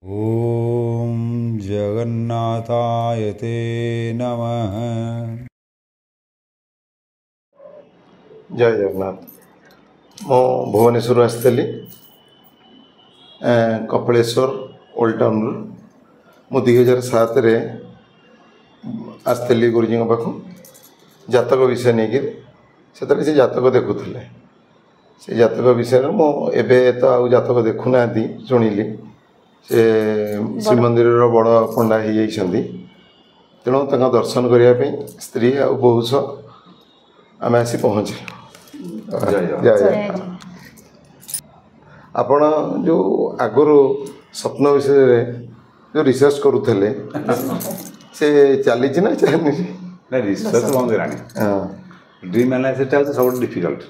ओम जगन्नाथाय ते नमः। जय जगन्नाथ। मो भुवनेश्वर आसली कपिलेश्वर ओल्ड टाउन मु 2007 आसली गुरुजी पाख जातक विषय नहीं कि से जातक देखुले से जातक विषय मुझे तो आउ जातक देखुना शुणिली से श्रीमंदिर बड़ पंडा हो जाती तेणु दर्शन करने स्त्री आ बहु आम आसी पहुँचल। जय आपण जो आगुरी स्वप्न विषय जो रिसर्च करुले से चली ना चलनी रिसर्च बंद ड्रीम एनालिसिस हूँ सब डिफिकल्ट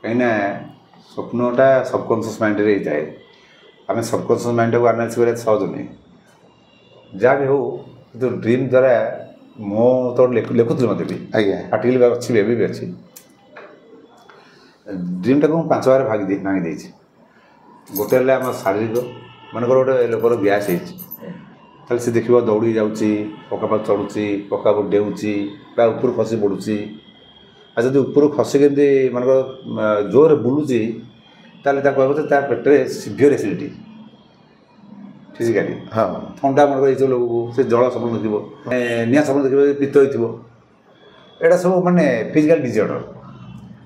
कहीं स्वप्नटा सबकनसीयस माइंड रे जाए आम सबकनसीयस माइंड को एनालिसिस करा सहज नहीं जहाँ भी हो तो ड्रीम द्वारा मो तो लिखुली मत भी आर्टिकल अच्छी भी अच्छी ड्रीम टाक 5 बार भांगी भांगी गोटे आम शारीरिक मनकर गोटे लोकर गैस हो सी देख दौड़ी जाऊँगी पक्का पाख चढ़ुची पक्का डेऊँची ऊपर खसी पड़ुची आ जब ऊपर खसिक मनकर जोर बुलूची कह पेटे सीवियर एसिडिटी फिजिकाली हाँ ठंडा मनकर ये लोक से जल सपन देखिए निआ सपन देखिए पित्त हो यहाँ सब मानने फिजिकाल डिजर्डर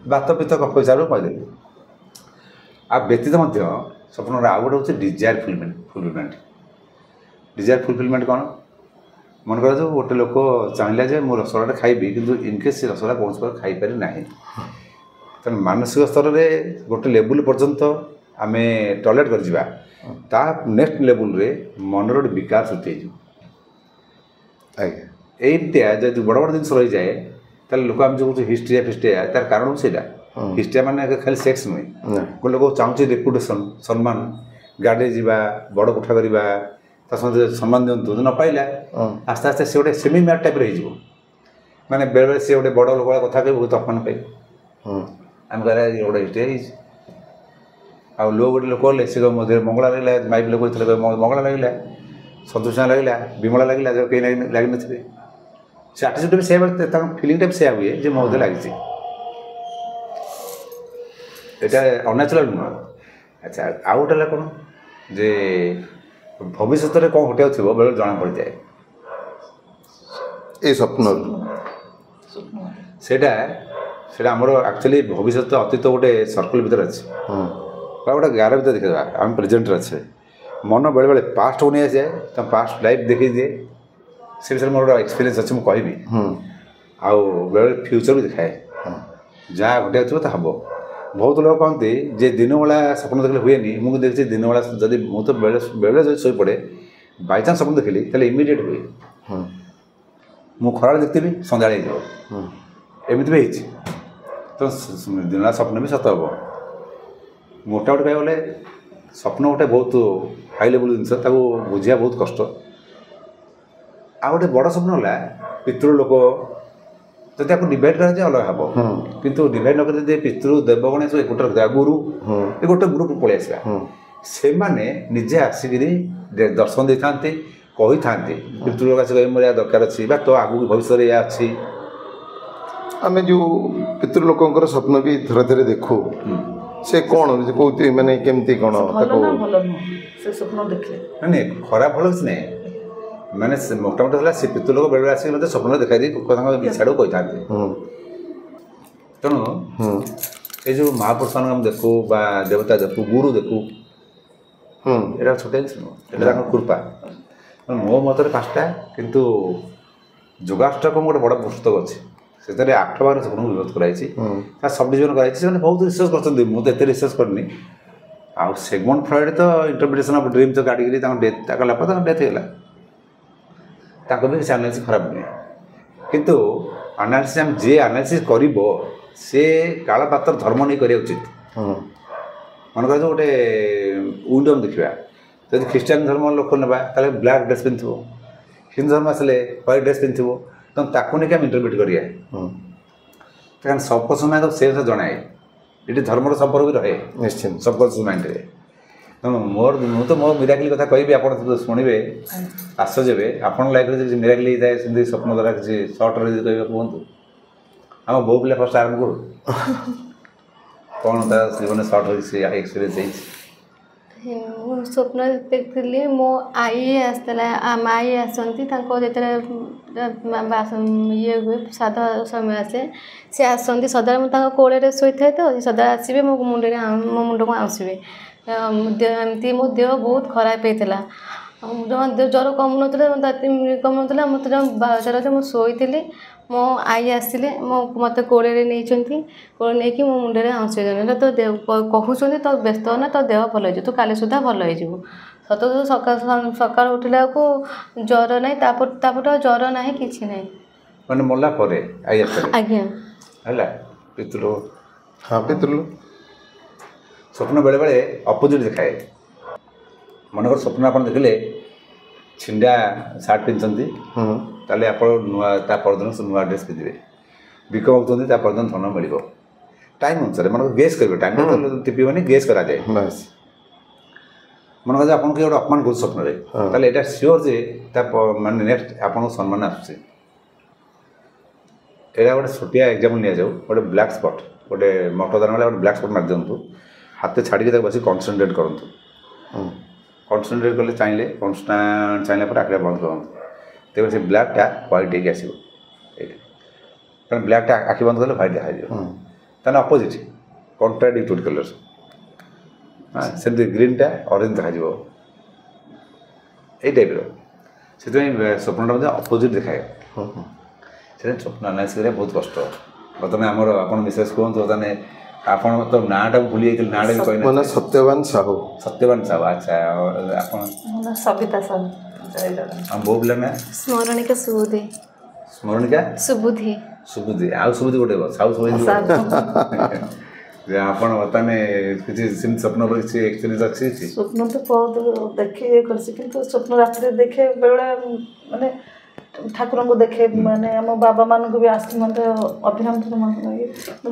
बात पित्त कफ हिसाब से कहीदेवी आ व्यतीत स्वप्न आउ गोटे हूँ डिजायर फुलफिलमेंट डिजायर फुलफिलमेंट कौन मन कर जो गोटे लोक चाहिए जे मो रसगोल्ला खाइबी किंतु इनकेस से रसगोल्ला कौन बार खाईपारि ना तेना मानसिक स्तर में गोटे लेवल पर्यंत आम टॉयलेट कर नेक्स्ट लेवल रे मनर गोटे विकास होती है जब बड़ बड़ जिन रही जाए ताले लोक आम जो हिस्ट्रिया फिस्ट्रिया तार कारण से हिस्ट्रिया माने खाली सेक्स नुहे गोटे लोक चाहूँ रेपुटेसन सम्मान गाड़ी जावा बड़ कोठा करवा सम्मान दिंतु न पाइला आस्ते आस्ते से गोटे सेमी मैट टाइप हो माने बेले बेले से गोटे बड़ लोक कथा कह बहुत अपमान पाए आम कह गोटे हिस्ट्रिया आ लो गोटे लोक कले से मध्य मंगला लगे माइप लोक मंगला लगे सतोष लगे विमला लगे जो कहीं लगे न से आर्टिस्ट भी से फिलिंग भी से हुए जो मध्य लगी यहाँ अनैचुराल नुह। अच्छा आउ गोटे कौन जे भविष्य में कौन घटे थो बेले जना पड़ जाए ये स्वप्न से आमर एक्चुअली भविष्य अतीत गोटे सर्कल भितर अच्छे गोटे गार भर देखा आम प्रेजेंट अच्छे मन बेले बेले पास्ट को नहीं आए तो पास्ट लाइफ देखी दिए से विषय मोर एक्सपीरियंस अच्छे मुझे कह आउ बेले फ्यूचर भी दिखाए जहाँ घटे थो हम बहुत लोग कहते जे दिन बेला सपन देखले हुए नहीं मुझे देखी दिन बेला जब मुझे बेले बेले जो शो पड़े बाई चान्स सपन देखली तेल इमिडिएट हुए मुझे खरा देखी सन्ध्या एमती भी तो दिन स्वप्न भी सत हम मोटा मोटे कह गले स्वप्न गोटे बहुत हाई लेवल जिनस बुझा बहुत कष्ट आ गोटे बड़ स्वप्न है पितृ लोक जब आपको डिवाइड कराए अलग हम किंतु डिवाइड न कर पितृ देव गणेश एक गोटे रखा गुरु ये गोटे ग्रुप पलि आसवा से माने निजे आसिक दर्शन दे था कही था पितृ लोक आस मोर या दरकार अच्छी तो आगू भविष्य या अच्छी आम जो पितृलोकर स्वप्न भी थोड़े थोड़े देखू से कौन कहते माने केमती कौन नहीं खराब भल किसी नहीं मैंने मोटा मोटा से पितृ लोक बेले आसिक मतलब स्वप्न देखा दी छाड़ कही था तेणु ये जो महापुरुष मान देखू देवता देखू गुरु देखू यहाँ छोटे जिन यहाँ कृपा मो मत 5टा किंतु योगाष्टकम गोटे बड़ पुस्तक अच्छे से 8 बार स्वप्न विरोध कराई सब डिविजन कराई बहुत रिसर्च कर मुझे रिसर्च करनी आउ सिगमंड फ्रॉइड तो इंटरप्रिटेशन ऑफ ड्रीम तो काटिक डेथ डेथ होगा ताको भी से एनालिसिस खराब नुहे किंतु एनालिसिस आम जे एनालिसिस कर से काल पात्र धर्म नहीं करा उचित मन कर गोटे विंडो देखा जब ख्रीस्टान धर्म लोक ना ब्लैक ड्रेस पिंधु हिंदू धर्म आसे व्हाइट ड्रेस पिंधु तो ताकू नहीं आम इंटरप्रिट करें सबको समय तो से जनाए ये धर्मर संपर्क भी रहे निश्चित सबकॉन्शियस माइंड रे ତେଣୁ ମୋର ମୁଁ ତ ମୋ ମିରାକିଲି କଥା କହିବି, ଆପଣ ଶୁଣିବେ ଆଶ୍ଚର୍ଯ୍ୟ ହେବେ। ଆପଣଙ୍କ ଲାଇଫ୍ରେ ଯଦି ମିରାକିଲି ହେଇଥାଏ ସେମିତି ସ୍ୱପ୍ନ ଦ୍ୱାରା କିଛି ସର୍ଟରେ ଯଦି କହିବେ କୁହନ୍ତୁ। ଆମ ବୋଉ ପିଲା ଫାର୍ଷ୍ଟ ଆରମ୍ଭ କରୁ କ'ଣ ତା ଜୀବନରେ ସର୍ଟରେ କିଛି ଏକ୍ସପିରିଏନ୍ସ ହେଇଛି? ମୁଁ ସ୍ୱପ୍ନ ଦେଖିଥିଲି ମୋ ଆଈ ଆସିଥିଲା, ଆଈ ଆସନ୍ତି ତାଙ୍କ ଯେତେବେଳେ ଇଏ ହୁଏ ଶ୍ରାଦ୍ଧ ସମୟ ଆସେ, ସେ ଆସନ୍ତି ସଦାବେଳେ। ମୁଁ ତାଙ୍କ କୋଳରେ ଶୋଇଥାଏ ତ ସେ ସଦାବେଳେ ଆସିବେ ମୋ ମୁଣ୍ଡକୁ ଆଉଁସିବେ। ଏମିତି ମୋ ଦେହ ବହୁତ ଖରାପ ହେଇଥିଲା, ଜ୍ୱର କମୁନଥିଲା, ରାତି କମୁନଥିଲା। ମୋତେ ଜ୍ୱର ମୁଁ ଶୋଇଥିଲି, ମୋ ଆଈ ଆସିଲେ ମୋତେ କୋଳରେ ନେଇଛନ୍ତି, କୋଳରେ ନେଇକି ମୋ ମୁଣ୍ଡରେ ଆଉଁସିଦେଲେ। ତୋ ଦେହ କହୁଛନ୍ତି ତୋ ବ୍ୟସ୍ତ ନା, ତୋ ଦେହ ଭଲ ହେଇଯିବ, ତୁ କାଲି ସୁଦ୍ଧା ଭଲ ହେଇଯିବୁ। ସତ ସକାଳୁ ଉଠିଲା ବେଳକୁ ଜ୍ୱର ନାହିଁ, ତାପରଠୁ ଆଉ ଜ୍ୱର ନାହିଁ, କିଛି ନାହିଁ। ମାନେ ମଲା ପରେ ଆଈ ଆସିଲେ? ଆଜ୍ଞା। ହେଲା ପିତୃ ହଁ ପିତୃ ସ୍ୱପ୍ନ ବେଳେବେଳେ ଅପୋଜିଟ୍ ଦେଖାଏ। ମନେକର ସ୍ୱପ୍ନ ଆପଣ ଦେଖିଲେ ଛିଣ୍ଡା ସାର୍ଟ ପିନ୍ଧୁଛନ୍ତି, ତାହେଲେ ଆପଣ ନୂଆ ତା ପରଦିନ ନୂଆ ଡ୍ରେସ୍ ପିନ୍ଧିବେ। ବିକ ହେଉଛନ୍ତି, ତା ପରଦିନ ଧନ ମିଳିବ। ଟାଇମ୍ ଅନୁସାରେ ମନେକର ଗେସ୍ କରିବେ, ଟାଇମ୍ ଟିପିବନି, ଗେସ୍ କରାଯାଏ। ମନେକର ଯେ ଆପଣଙ୍କୁ ଗୋଟେ ଅପମାନ କରୁଛି ସ୍ୱପ୍ନରେ, ତାହେଲେ ଏଇଟା ସିଓର ଯେ ତା ମାନେ ନେକ୍ସଟ ଆପଣଙ୍କୁ ସମ୍ମାନ ଆସୁଛି। ଏଇଟା ଗୋଟେ ଛୋଟିଆ ଏକ୍ଜାମ୍ପଲ୍ ନିଆଯାଉ। ଗୋଟେ ବ୍ଲାକ୍ ସ୍ପଟ୍, ଗୋଟେ ମଟର ଦାନା ଗୋଟେ ବ୍ଲାକ୍ ସ୍ପଟ୍ ମାରିଦିଅନ୍ତୁ, ହାତ ଛାଡ଼ିକି ତାକୁ ବସି କନସେନ୍ଟ୍ରେଟ୍ କରନ୍ତୁ। କନସେନ୍ଟ୍ରେଟ୍ କଲେ କନଷ୍ଟାଣ୍ଟ ଚାହିଁଲା ପରେ ଆଖିଟା ବନ୍ଦ କରନ୍ତୁ, ତେବେ ସେ ବ୍ଲାକ୍ଟା ହ୍ୱାଇଟ୍ ହେଇକି ଆସିବ। ଏଇଟା କାରଣ ବ୍ଲାକ୍ଟା ଆଖି ବନ୍ଦ କଲେ ହ୍ୱାଇଟ୍ ଦେଖାଯିବ। ତାହେଲେ ଅପୋଜିଟ୍ କଣ୍ଟ୍ରାଡିକ୍ଟେଡ୍ କଲର୍। ସେମିତି ଗ୍ରୀନ୍ଟା ଅରେଞ୍ଜ ଦେଖାଯିବ, ଏଇ ଟାଇପ୍ର। ସେଥିପାଇଁ ସ୍ୱପ୍ନଟା ମଧ୍ୟ ଅପୋଜିଟ୍ ଦେଖାଏ। ସେଥିପାଇଁ ସ୍ୱପ୍ନ ଆନାଲିସିସ୍ କରିବା ବହୁତ କଷ୍ଟ। ବର୍ତ୍ତମାନ ଆମର ଆପଣ ମିସେସ୍ କୁହନ୍ତୁ, ବର୍ତ୍ତମାନ ଆପଣ ତ ନାଁଟା ଭୁଲି ଯାଇଥିଲେ, ନାଁଟା ବି କହିଲେ। ସତ୍ୟବାନ ସାହୁ। ସତ୍ୟବାନ ସାହୁ, ଆଚ୍ଛା। ଆପଣ? ସବିତା ସାହୁ। ଆମ ବୋଉ ପିଲା ନା? ସ୍ମରଣିକା ସୁବୁଧି। ସ୍ମରଣିକା ସୁବୁଧି। ଆଉ ସୁବୁଧି ଗୋଟେ ସାହୁ ସୁବୁଧି। ଯେ ଆପଣ ବର୍ତ୍ତମାନ କିଛି ସେମିତି ସ୍ୱପ୍ନ ଉପରେ କିଛି ଏକ୍ସପିରିଏନ୍ସ ଅଛି? ସ୍ୱପ୍ନ ତ ବହୁତ ଦେଖି କରିଛି, କିନ୍ତୁ ସ୍ୱପ୍ନ ରାତିରେ ଦେଖେ ବେଳେବେଳେ, ମାନେ ଠାକୁରଙ୍କୁ ଦେଖେ, ମାନେ ଆମ ବାବାମାନଙ୍କୁ ବି ଆସି ମୋତେ ଅଭିରାମ ଲାଗେ,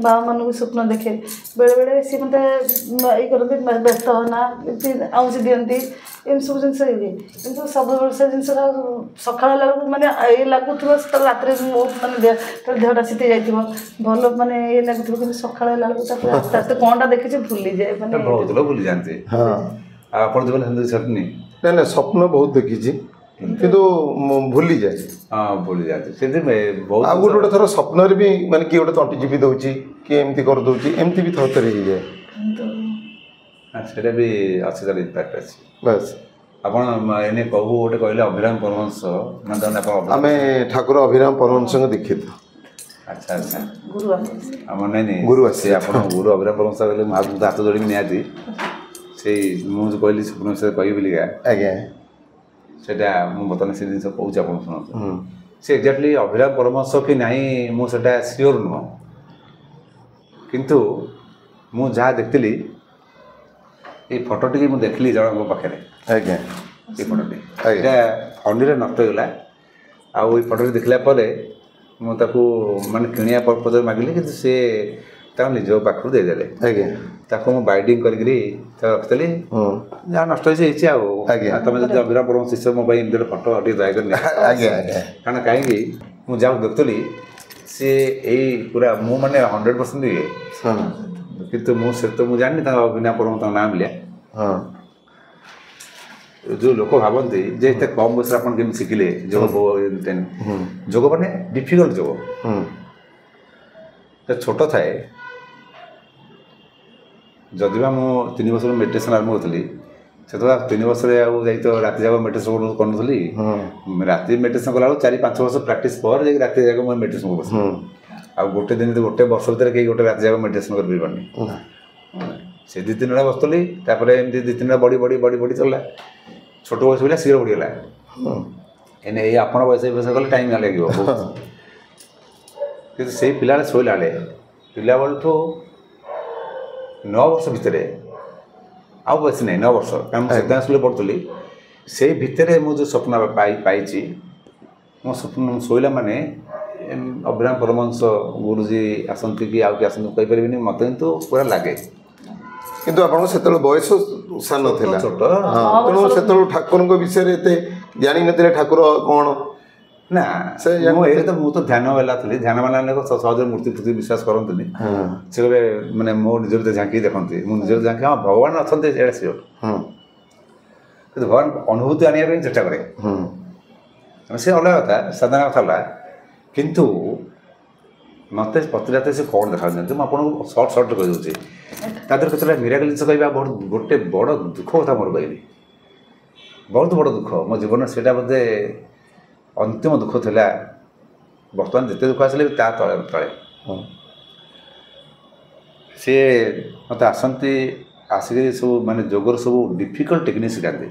ବାବାମାନଙ୍କୁ ବି ସ୍ୱପ୍ନ ଦେଖେ। ବେଳେବେଳେ ସିଏ ମୋତେ ଇଏ କରନ୍ତି, ବ୍ୟସ୍ତ ହନା, ଏମିତି ଆଉଁସି ଦିଅନ୍ତି, ଏମିତି ସବୁ ଜିନିଷ ହେଇଯାଏ। କିନ୍ତୁ ସବୁବେଳେ ସେ ଜିନିଷଟା ସକାଳ ହେଲା ବେଳକୁ ମାନେ ଇଏ ଲାଗୁଥିବ, ସେତେବେଳେ ରାତିରେ ବହୁତ ମାନେ ଦେହଟା ଶୀତେଇ ଯାଇଥିବ, ଭଲ ମାନେ ଇଏ ଲାଗୁଥିବ, କିନ୍ତୁ ସକାଳ ହେଲା ବେଳକୁ ତାପରେ ଆସ୍ତେ ଆସ୍ତେ କ'ଣଟା ଦେଖିଛି ଭୁଲିଯାଏ। ମାନେ ବହୁତ ଲୋକ ଭୁଲି ଯାଆନ୍ତି। ଆଉ ଆପଣ ଯେବେ ସେମିତି ସ୍ୱପ୍ନ? ନାଇଁ ସ୍ୱପ୍ନ ବହୁତ ଦେଖିଛି, କିନ୍ତୁ ଭୁଲିଯାଏ। ହଁ ଭୁଲି ଯାଆନ୍ତି। ସେଥିପାଇଁ ବହୁତ। ଆଉ ଗୋଟେ ଥର ସ୍ୱପ୍ନରେ ବି ମାନେ କିଏ ଗୋଟେ ତଣ୍ଟି ଚିପି ଦେଉଛି, କିଏ ଏମିତି କରିଦେଉଛି, ଏମିତି ବି ଥରେ ଥରେ ହେଇଯାଏ। ସେଇଟା ବି ଅଛି, ତାର ଇମ୍ପାକ୍ଟ ଅଛି। ବାସ୍। ଆପଣ ଏନେ କହୁ ଗୋଟେ କହିଲେ ଅଭିରାମ ପରମହଂସ, ଆମେ ଠାକୁର ଅଭିରାମ ପରମହଂସଙ୍କ ଦୀକ୍ଷିତ। ଆଚ୍ଛା ଆଚ୍ଛା। ଗୁରୁ ନାଇଁ ଗୁରୁ ଆସି ଆପଣ ଗୁରୁ ଅଭିରାମ ପରମହଂସ କହିଲେ ମୁଁ ହାତ ଯୋଡ଼ିକି ନିହାତି ସେଇ ମୁଁ ଯେଉଁ କହିଲି ସ୍ୱପ୍ନ ବିଷୟରେ କହିବି ବୋଲିକା। ଆଜ୍ଞା। ସେଇଟା ମୁଁ ବର୍ତ୍ତମାନ ସେ ଜିନିଷ କହୁଛି, ଆପଣ ଶୁଣନ୍ତୁ। ସେ ଏକ୍ଜାକ୍ଟଲି ଅଭିରାମ ପରମହଂସ କି ନାହିଁ ମୁଁ ସେଇଟା ସିଓର ନୁହଁ, କିନ୍ତୁ ମୁଁ ଯାହା ଦେଖିଥିଲି ଏଇ ଫଟୋଟିକି ମୁଁ ଦେଖିଲି ଜଣଙ୍କ ପାଖରେ। ଆଜ୍ଞା। ଏଇ ଫଟୋଟି ଏଇଟା ଫଣ୍ଡିରେ ନଷ୍ଟ ହେଇଗଲା। ଆଉ ଏଇ ଫଟୋଟି ଦେଖିଲା ପରେ ମୁଁ ତାକୁ ମାନେ କିଣିବା ପର୍ପଜରେ ମାଗିଲି, କିନ୍ତୁ ସେ ତାଙ୍କ ନିଜ ପାଖରୁ ଦେଇଦେଲେ। ଆଜ୍ଞା। ତାକୁ ମୁଁ ବାଇଡିଂ କରିକିରି ତାକୁ ରଖିଥିଲି, ଯାହା ନଷ୍ଟ ହେଇଛି ହେଇଛି। ଆଉ ତମେ ଯଦି ଅଭିରାମ ପରମହଂସ ଶିଷ୍ୟ ମୋ ପାଇଁ ଏମିତି ଗୋଟେ ଫଟୋ ଟିକେ ଦୟାକରି ନିଅ। ଆଜ୍ଞା ଆଜ୍ଞା। କାରଣ କାହିଁକି ମୁଁ ଯାହାକୁ ଦେଖୁଥିଲି ସିଏ ଏଇ ପୁରା ମୁଁ ମାନେ 100% ଇଏ, କିନ୍ତୁ ମୁଁ ଜାଣିନି ତାଙ୍କ ଅଭିରାମ ପରମହଂସ ନାଁ ମିଳିଆ। ଯେଉଁ ଲୋକ ଭାବନ୍ତି ଯେ ଏତେ କମ୍ ବୟସରେ ଆପଣ କେମିତି ଶିଖିଲେ ଯୋଗ, ଯୋଗ ମାନେ ଡିଫିକଲ୍ଟ ଯୋଗ ଛୋଟ ଥାଏ। ଯଦି ବା ମୁଁ 3 ବର୍ଷରୁ ମେଡ଼ିଟେସନ୍ ଆରମ୍ଭ କରିଥିଲି, ସେତେବେଳେ 3 ବର୍ଷରେ ଆଉ ଯାଇ ତ ରାତି ଯାକ ମେଡ଼ିଟେସନ୍ କରୁନଥିଲି। ରାତି ମେଡ଼ିଟେସନ୍ କଲାବେଳକୁ 4-5 ବର୍ଷ ପ୍ରାକ୍ଟିସ୍ ପରେ ଯାଇକି ରାତି ଯାକ ମୁଁ ମେଡ଼ିଟେସନ୍ କରୁଛି। ଆଉ ଗୋଟେ ବର୍ଷ ଭିତରେ କେହି ଗୋଟେ ରାତି ଯାକ ମେଡ଼ିଟେସନ୍ କରିପାରିବନି। ସେ 2-3ଟା ବସୁଥିଲି, ତାପରେ ଏମିତି 2-3ଟା ବଢ଼ି ଚାଲିଲା। ଛୋଟ ବୟସ ପିଲା ଶୀଘ୍ର ବଢ଼ିଗଲା। ଏଇ ଆପଣ ବୟସ କଲେ ଟାଇମ୍ ଲାଗିବ। କିନ୍ତୁ ସେଇ ପିଲାବେଳେ ଶୋଇଲା ବେଳେ ପିଲାବେଳଠୁ 9 ବର୍ଷ ଭିତରେ, ଆଉ ବେଶୀ ନାହିଁ 9 ବର୍ଷ, କାରଣ ମୁଁ ସେତେବେଳେ ସ୍କୁଲରେ ପଢ଼ୁଥିଲି। ସେଇ ଭିତରେ ମୁଁ ଯେଉଁ ସ୍ୱପ୍ନ ପାଇଛି, ମୋ ସ୍ୱପ୍ନ ଶୋଇଲା ମାନେ ଅଭିରାମ ପରମହଂସ ଗୁରୁଜୀ ଆସନ୍ତି କି ଆଉ କିଏ ଆସନ୍ତି କହିପାରିବିନି, ମୋତେ କିନ୍ତୁ ପୁରା ଲାଗେ କିନ୍ତୁ ଆପଣଙ୍କ ସେତେବେଳେ ବୟସ ସାନ ଥିଲା ଛୋଟ ତେଣୁ ସେତେବେଳେ ଠାକୁରଙ୍କ ବିଷୟରେ ଏତେ ଜାଣିନଥିଲେ ଠାକୁର କ'ଣ ନା ମୁଁ ତ ଧ୍ୟାନ ବାଲା ଥିଲି ଧ୍ୟାନ ବାଲା ଲୋକ ସହଜରେ ମୂର୍ତ୍ତି ଫୂର୍ତ୍ତି ବିଶ୍ୱାସ କରନ୍ତିନି ସେ କହିବେ ମାନେ ମୋ ନିଜ ଭିତରେ ଝାଙ୍କି ଦେଖନ୍ତି ମୁଁ ନିଜ ଝାଙ୍କି ହଁ ଭଗବାନ ଅଛନ୍ତି ଏଇଟା ସିଓର କିନ୍ତୁ ଭଗବାନ ଅନୁଭୂତି ଆଣିବା ପାଇଁ ଚେଷ୍ଟା କରେ ସେ ଅଲଗା କଥା ସାଧାରଣ କଥା ହେଲା କିନ୍ତୁ ମୋତେ ପଚାରିଲେ ସେ କ'ଣ ଦେଖାଯାଉଛନ୍ତି ମୁଁ ଆପଣଙ୍କୁ ସର୍ଟରେ କହିଦେଉଛି ତା ଦେହରେ କେତେଟା ମିରାକଲ ଜିନିଷ କହିବା ଗୋଟେ ବଡ଼ ଦୁଃଖ କଥା ମୋର କହିବି ବହୁତ ବଡ଼ ଦୁଃଖ ମୋ ଜୀବନରେ ସେଇଟା ବୋଧେ ଅନ୍ତିମ ଦୁଃଖ ଥିଲା ବର୍ତ୍ତମାନ ଯେତେ ଦୁଃଖ ଆସିଲେ ବି ତା ତଳେ ତଳେ ସିଏ ମୋତେ ଆସନ୍ତି ଆସିକି ସବୁ ମାନେ ଯୋଗର ସବୁ ଡିଫିକଲ୍ଟ ଟେକ୍ନିକ୍ ଶିଖାନ୍ତି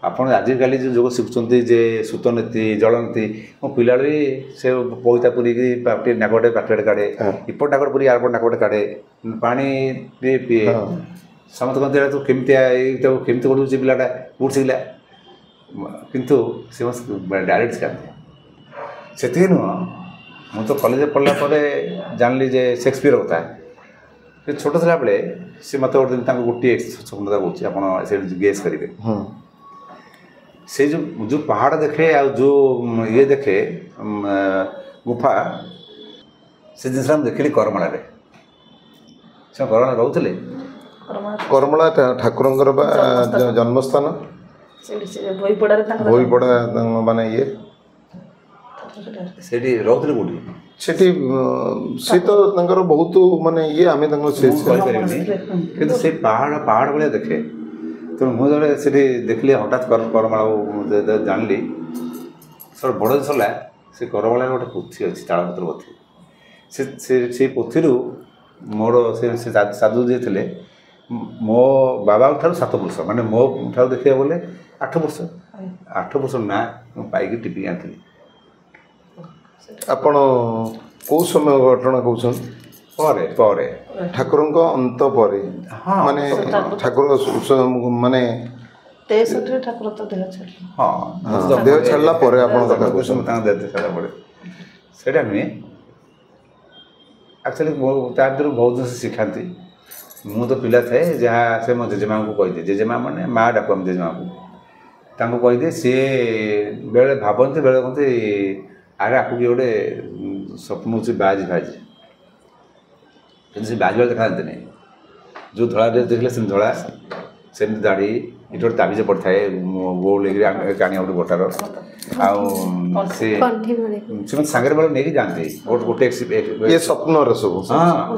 ଆପଣ ଆଜିକାଲି ଯେଉଁ ଯୋଗ ଶିଖୁଛନ୍ତି ଯେ ସୂତନୀତି ଜଳନୀତି ମୋ ପିଲାବେଳେ ସେ ପଇତା ପୁରିକି ନାକଟେ ପାଟିଆଡ଼େ କାଢ଼େ ଇପଟ ନାକଟ ପୁରି ଆରପଟ ନାକଟେ କାଢ଼େ ପାଣି ବି ପିଏ ସମସ୍ତେ କହନ୍ତି ତୁ କେମିତି ତାକୁ କେମିତି କରୁଛି ପିଲାଟା କେଉଁଠି ଶିଖିଲା କିନ୍ତୁ ସେ ଡାଇରେକ୍ଟ ଶିଖାନ୍ତି ସେତିକି ନୁହଁ ମୁଁ ତ କଲେଜରେ ପଢ଼ିଲା ପରେ ଜାଣିଲି ଯେ ସେକ୍ସପିୟର କଥା ସେ ଛୋଟ ଥିଲାବେଳେ ସେ ମୋତେ ଗୋଟେ ଦିନ ତାଙ୍କୁ ଗୋଟିଏ ସ୍ୱପ୍ନତା କହୁଛି ଆପଣ ସେଇଠି ଗେସ୍ କରିବେ ସେ ଯେଉଁ ପାହାଡ଼ ଦେଖେ ଆଉ ଯେଉଁ ଇଏ ଦେଖେ ଗୁଫା ସେ ଜିନିଷଟା ମୁଁ ଦେଖିଲି କରମଳାରେ ସେ କରମଳା ରହୁଥିଲେ କରମଳା ଠାକୁରଙ୍କର ବା ଜନ୍ମସ୍ଥାନ ବହିପଡ଼ା ମାନେ ଇଏ ସେଇଠି ରହୁଥିଲେ କେଉଁଠି ସେଠି ସେ ତ ତାଙ୍କର ବହୁତ ମାନେ ଇଏ ଆମେ ତାଙ୍କର କହିପାରିବିନି କିନ୍ତୁ ସେ ପାହାଡ଼ ଭଳିଆ ଦେଖେ ତେଣୁ ମୁଁ ଯେତେବେଳେ ସେଠି ଦେଖିଲି ହଠାତ୍ କରମଳା ଜାଣିଲି ସବୁ ବଡ଼ ଜିନିଷ ହେଲା ସେ କରମଳାରେ ଗୋଟେ ପୋଥି ଅଛି ତାଳପତ୍ର ପୋଥି ସେ ପୋଥିରୁ ମୋର ସେ ସାଧୁ ଯିଏ ଥିଲେ ମୋ ବାବାଙ୍କ ଠାରୁ 7 ବର୍ଷ ମାନେ ମୋ ଠାରୁ ଦେଖିବାକୁ ଗଲେ 8 ବର୍ଷ ନା ମୁଁ ପାଇକି ଟିପିକି ଆଣିଥିଲି ଆପଣ କେଉଁ ସମୟ ଘଟଣା କହୁଛନ୍ତି ପରେ ପରେ ଠାକୁରଙ୍କ ଅନ୍ତ ପରେ ମାନେ ଠାକୁର ମାନେ ଠାକୁର ତ ଦେହ ଛାଡ଼ିଲେ ହଁ ଦେହ ଛାଡ଼ିଲା ପରେ ଆପଣ କଥା କହୁଛନ୍ତି ତାଙ୍କ ଦେହ ଛାଡ଼ିଲା ପରେ ସେଇଟା ନୁହେଁ ଆକ୍ଚୁଆଲି ତା ଭିତରୁ ବହୁତ ଜିନିଷ ଶିଖାନ୍ତି ମୁଁ ତ ପିଲା ଥାଏ ଯାହା ସେ ମୋ ଜେଜେମାଙ୍କୁ କହିଦିଏ ଜେଜେମା ମାନେ ମା ଡାକୁ ଆମେ ଜେଜେମାଙ୍କୁ ତାଙ୍କୁ କହିଦିଏ ସିଏ ବେଳେ ଭାବନ୍ତି ବେଳେ କହନ୍ତି ଆରେ ଆକୁ କିଏ ଗୋଟେ ସ୍ୱପ୍ନ ହେଉଛି ବାଜି କିନ୍ତୁ ସେ ବାଜି ଦେଖାଯାଆନ୍ତିନି ଯେଉଁ ଧଳା ଡ୍ରେସ୍ ଦେଖିଲେ ସେମିତି ଧଳା ସେମିତି ଦାଢ଼ି ଏଠି ଗୋଟେ ତାବିଜ ପଡ଼ିଥାଏ ଗୋଲ ହେଇକିରି କାଣିଆ ଗୋଟେ ଗୋଟାର ଆଉ ସେ ସେମାନେ ସାଙ୍ଗରେ ବେଳେ ନେଇକି ଯାଆନ୍ତି ଗୋଟେ ସ୍ୱପ୍ନର ସବୁ ହଁ